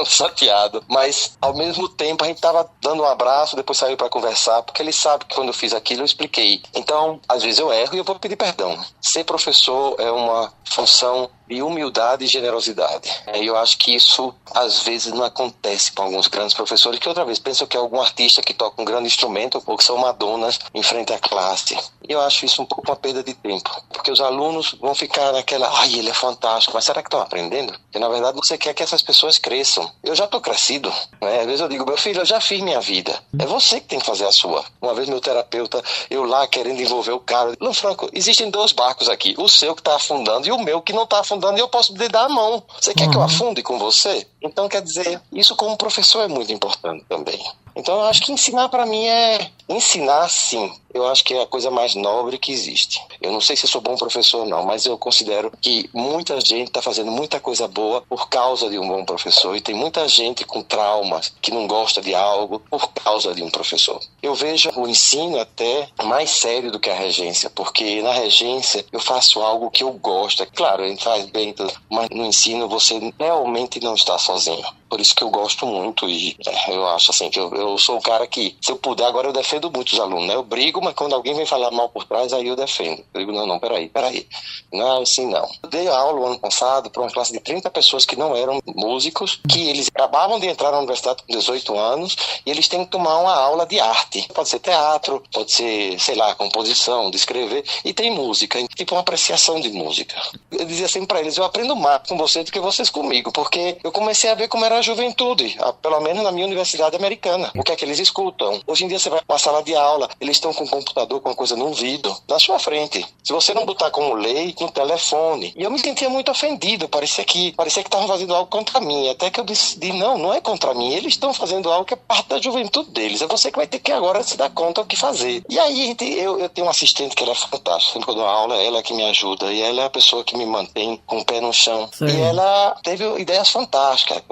chateado, mas ao mesmo tempo a gente tava dando um abraço, depois saiu para conversar, porque ele sabe que quando eu fiz aquilo eu expliquei. Então, às vezes eu erro e eu vou pedir perdão. Ser professor é uma função de humildade e generosidade. E eu acho que isso, às vezes, não acontece com alguns grandes professores, que outra vez pensam que é algum artista que toca um grande instrumento ou que são madonas em frente à classe. E eu acho isso um pouco uma perda de tempo, porque os alunos vão ficar naquela, ele é fantástico, mas será que estão aprendendo? Porque, na verdade, você quer que essas pessoas cresçam. Eu já estou crescido, né? Às vezes eu digo, meu filho, eu já fiz minha vida. É você que tem que fazer a sua. Uma vez meu terapeuta, eu lá querendo envolver o cara, Lanfranco, existem 2 barcos aqui, o seu que está afundando e o meu que não está afundando, e eu posso lhe dar a mão. Você quer que eu afunde com você? Então, quer dizer, isso como professor é muito importante também. Então, eu acho que ensinar para mim é ensinar, sim. Eu acho que é a coisa mais nobre que existe. Eu não sei se eu sou bom professor ou não, mas eu considero que muita gente está fazendo muita coisa boa por causa de um bom professor, e tem muita gente com traumas que não gosta de algo por causa de um professor. Eu vejo o ensino até mais sério do que a regência, porque na regência eu faço algo que eu gosto. É claro, a gente faz bem, mas no ensino você realmente não está sozinho. Por isso que eu gosto muito, e eu acho assim, que eu sou o cara que, se eu puder, agora eu defendo muito os alunos, né? Eu brigo, mas quando alguém vem falar mal por trás, aí eu defendo. Eu digo, não, peraí. Não, assim não. Eu dei aula o ano passado para uma classe de 30 pessoas que não eram músicos, que eles acabavam de entrar na universidade com 18 anos, e eles têm que tomar uma aula de arte. Pode ser teatro, pode ser, sei lá, composição, de escrever, e tem música, tipo uma apreciação de música. Eu dizia assim para eles, eu aprendo mais com vocês do que vocês comigo, porque eu comecei a ver como era a juventude, pelo menos na minha universidade americana. O que é que eles escutam? Hoje em dia você vai para uma sala de aula, eles estão com um computador, com uma coisa no ouvido, na sua frente. Se você não botar como lei, no telefone. E eu me sentia muito ofendido, parecia que estavam fazendo algo contra mim. Até que eu decidi, não é contra mim, eles estão fazendo algo que é parte da juventude deles. É você que vai ter que agora se dar conta do que fazer. E aí eu tenho uma assistente que ela é fantástica. Sempre que eu dou aula, ela é que me ajuda, e ela é a pessoa que me mantém com o pé no chão. Sim. E ela teve ideias fantásticas.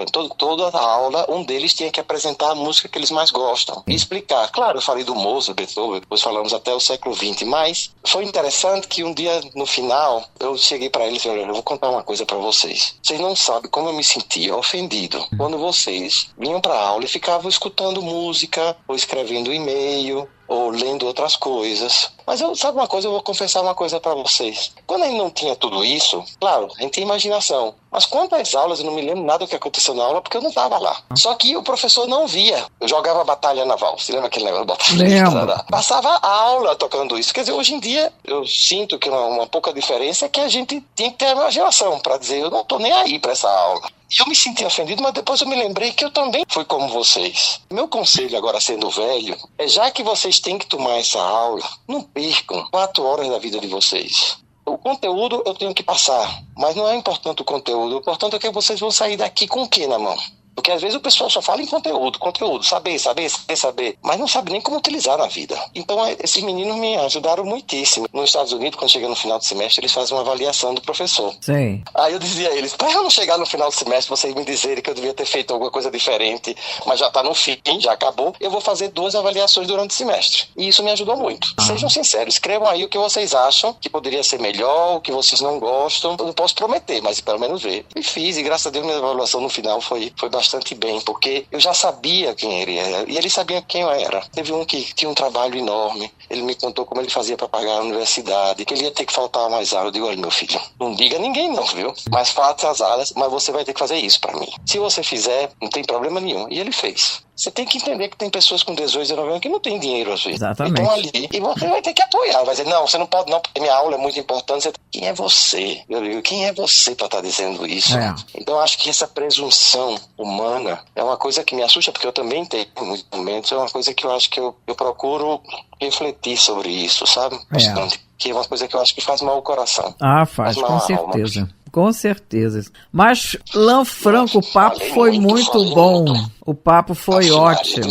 Toda a aula, um deles tinha que apresentar a música que eles mais gostam e explicar. Claro, eu falei do Mozart, Beethoven, depois falamos até o século XX, mas foi interessante que um dia, no final, eu cheguei para eles e falei, eu vou contar uma coisa para vocês. Vocês não sabem como eu me sentia ofendido quando vocês vinham para a aula e ficavam escutando música, ou escrevendo e-mail, ou lendo outras coisas. Mas sabe uma coisa, eu vou confessar uma coisa para vocês. Quando a gente não tinha tudo isso, claro, a gente tem imaginação. Mas quantas aulas, eu não me lembro nada do que aconteceu na aula, porque eu não estava lá. Só que o professor não via. Eu jogava Batalha Naval. Você lembra aquele negócio de Batalha Naval? Passava a aula tocando isso. Quer dizer, hoje em dia, eu sinto que uma pouca diferença é que a gente tem que ter imaginação para dizer, eu não estou nem aí para essa aula. E eu me senti ofendido, mas depois eu me lembrei que eu também fui como vocês. Meu conselho agora, sendo velho, é já que vocês têm que tomar essa aula, não percam 4 horas da vida de vocês. O conteúdo eu tenho que passar, mas não é importante o conteúdo. O importante é que vocês vão sair daqui com o quê na mão? Porque às vezes o pessoal só fala em conteúdo, saber, mas não sabe nem como utilizar na vida. Então esses meninos me ajudaram muitíssimo. Nos Estados Unidos, quando chega no final do semestre, eles fazem uma avaliação do professor. Sim. Aí eu dizia a eles, para eu não chegar no final do semestre, vocês me dizerem que eu devia ter feito alguma coisa diferente, mas já está no fim, já acabou, eu vou fazer 2 avaliações durante o semestre. E isso me ajudou muito. Sejam sinceros, escrevam aí o que vocês acham que poderia ser melhor, o que vocês não gostam. Eu não posso prometer, mas pelo menos ver. E fiz, e graças a Deus minha avaliação no final foi bastante bem, porque eu já sabia quem ele era, e ele sabia quem eu era. Teve um que tinha um trabalho enorme, ele me contou como ele fazia para pagar a universidade, que ele ia ter que faltar mais aulas. Eu digo, olha, meu filho, não diga a ninguém não, viu? Mas falte as aulas, mas você vai ter que fazer isso para mim. Se você fizer, não tem problema nenhum. E ele fez. Você tem que entender que tem pessoas com 18, 19 anos que não tem dinheiro às vezes. Exatamente. Estão ali. E você vai ter que apoiar. Vai dizer, não, você não pode não, porque minha aula é muito importante. Quem é você? Eu digo, quem é você para estar dizendo isso? Então, eu acho que essa presunção humana é uma coisa que me assusta, porque eu também tenho muitos momentos, é uma coisa que eu acho que eu procuro refletir sobre isso, sabe? Bastante. Que é uma coisa que eu acho que faz mal ao coração. Faz com certeza. Alma. Com certeza. Mas, Lanfranco, o papo foi muito bom. O papo foi ótimo.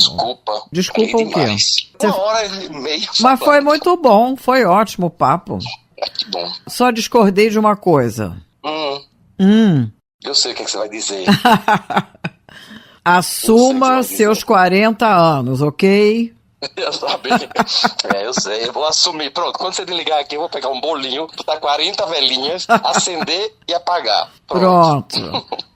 Desculpa o quê? 1h30. Mas foi muito bom, foi ótimo o papo. Que bom. Só discordei de uma coisa. Eu sei o que você vai dizer. Assuma seus 40 anos, ok? Eu sabia. Eu sei, eu vou assumir. Pronto, quando você desligar aqui, eu vou pegar um bolinho, botar 40 velhinhas, acender e apagar. Pronto.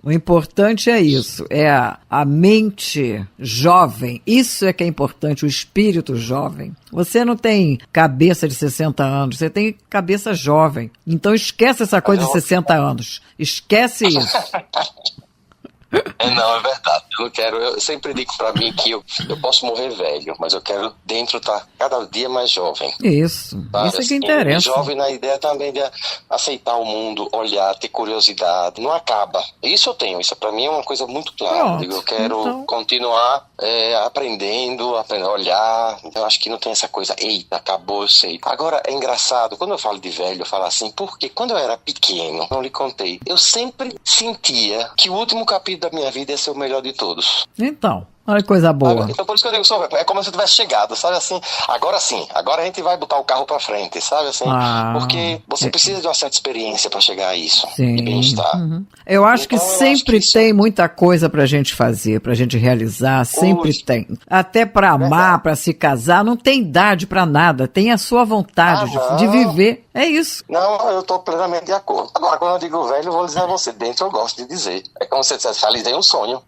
O importante é isso, é a mente jovem. Isso é que é importante, o espírito jovem. Você não tem cabeça de 60 anos, você tem cabeça jovem. Então esquece essa coisa de 60 anos. Esquece isso. Não, é verdade. Eu não quero. Eu sempre digo pra mim que eu posso morrer velho, mas eu quero dentro estar cada dia mais jovem. Isso. Sabe? Isso é que interessa. Jovem na ideia também de aceitar o mundo, olhar, ter curiosidade. Não acaba. Isso eu tenho. Isso pra mim é uma coisa muito clara. Eu quero continuar aprendendo, a olhar. Eu acho que não tem essa coisa, eita, acabou, eu sei. Agora, é engraçado, quando eu falo de velho, eu falo assim, porque quando eu era pequeno, não lhe contei, eu sempre sentia que o último capítulo da minha vida ia ser o melhor de todos. Então, olha que coisa boa. Então por isso que eu digo, é como se eu tivesse chegado, sabe assim? Agora a gente vai botar o carro pra frente, sabe assim? Porque você precisa de uma certa experiência pra chegar a isso. Sim. E bem-estar. Eu acho que sempre tem muita coisa pra gente fazer, pra gente realizar, sempre tem. Até pra amar, pra se casar, não tem idade pra nada, tem a sua vontade de viver. É isso. Não, eu tô plenamente de acordo. Agora, quando eu digo velho, eu vou dizer a você, dentro eu gosto de dizer. É como se você dissesse, realizei um sonho.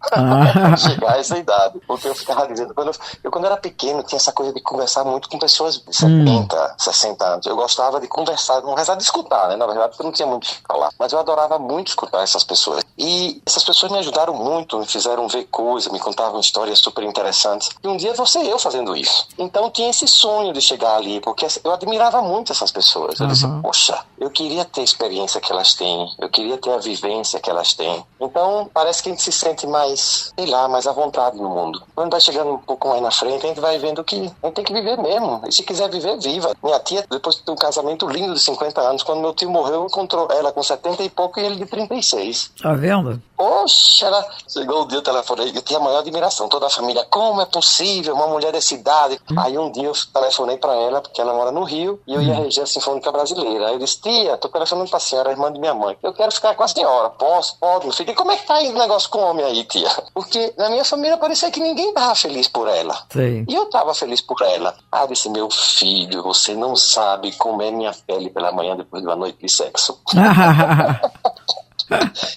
Chegar a essa idade. Porque eu ficava dizendo, quando eu era pequeno, tinha essa coisa de conversar muito com pessoas de 70, 60 anos. Eu gostava de conversar, não de escutar, né? Na verdade, porque eu não tinha muito o que falar. Mas eu adorava muito escutar essas pessoas. E essas pessoas me ajudaram muito, me fizeram ver coisas, me contavam histórias super interessantes. E um dia vou ser eu fazendo isso. Então tinha esse sonho de chegar ali, porque eu admirava muito essas pessoas. Eu disse, poxa, eu queria ter a experiência que elas têm, eu queria ter a vivência que elas têm. Então parece que a gente se sente mais, sei lá, mais à vontade no mundo. Quando vai chegando um pouco mais na frente, a gente vai vendo que a gente tem que viver mesmo. E se quiser viver, viva. Minha tia, depois de ter um casamento lindo de 50 anos, quando meu tio morreu, encontrou ela com 70 e pouco e ele de 36. Tá vendo? Poxa, ela chegou o dia, eu telefonei, eu tinha a maior admiração, toda a família, como é possível, uma mulher dessa idade? Aí um dia eu telefonei pra ela, porque ela mora no Rio, e eu ia reger a Sinfônica Brasileira. Aí eu disse, tia, tô telefonando pra senhora, irmã de minha mãe, eu quero ficar com a senhora, posso? Pode, meu filho. E como é que tá aí o negócio com o homem aí, tia? Porque na minha família parecia que ninguém tava feliz por ela. Sim. E eu tava feliz por ela. Ah, eu disse, meu filho, você não sabe como é minha pele pela manhã depois de uma noite de sexo.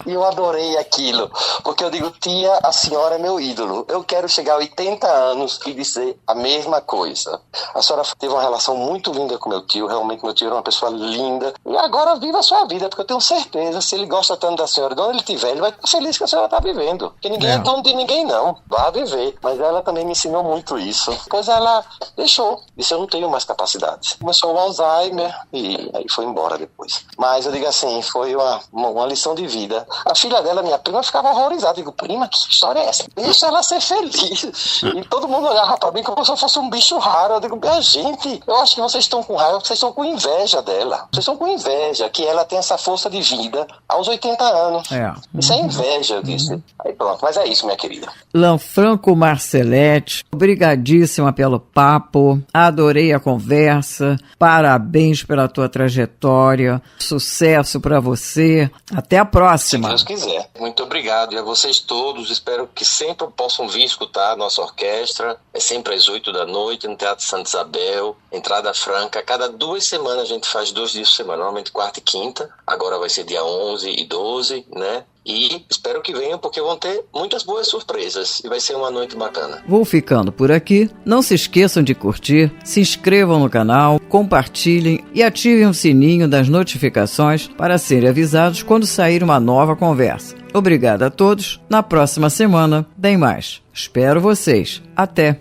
E eu adorei aquilo, porque eu digo, tia, a senhora é meu ídolo. Eu quero chegar a 80 anos e dizer a mesma coisa. A senhora teve uma relação muito linda com meu tio, realmente meu tio era uma pessoa linda. E agora viva a sua vida, porque eu tenho certeza, se ele gosta tanto da senhora, de onde ele estiver, ele vai estar feliz que a senhora está vivendo. Porque ninguém é dono de ninguém, não. Vá viver. Mas ela também me ensinou muito isso. Pois ela deixou, disse, eu não tenho mais capacidade. Começou o Alzheimer e aí foi embora depois. Mas eu digo assim, foi uma lição de vida. A filha dela, minha prima, ficava horrorizada. Eu digo, prima, que história é essa? Deixa ela ser feliz. E todo mundo olhava pra mim como se eu fosse um bicho raro. Eu digo, minha gente, eu acho que vocês estão com raiva, vocês estão com inveja dela. Vocês estão com inveja que ela tem essa força de vida aos 80 anos. Isso é inveja, eu disse. Aí pronto, mas é isso, minha querida. Lanfranco Marcelete, obrigadíssima pelo papo, adorei a conversa, parabéns pela tua trajetória, sucesso pra você, até a próxima. Se Deus quiser. Muito obrigado. E a vocês todos, espero que sempre possam vir escutar a nossa orquestra. É sempre às 8 da noite no Teatro Santa Isabel, entrada franca. Cada 2 semanas a gente faz 2 dias por semana, normalmente quarta e quinta. Agora vai ser dia 11 e 12, né? E espero que venham, porque vão ter muitas boas surpresas e vai ser uma noite bacana. Vou ficando por aqui. Não se esqueçam de curtir, se inscrevam no canal, compartilhem e ativem o sininho das notificações para serem avisados quando sair uma nova conversa. Obrigado a todos. Na próxima semana tem mais. Espero vocês. Até!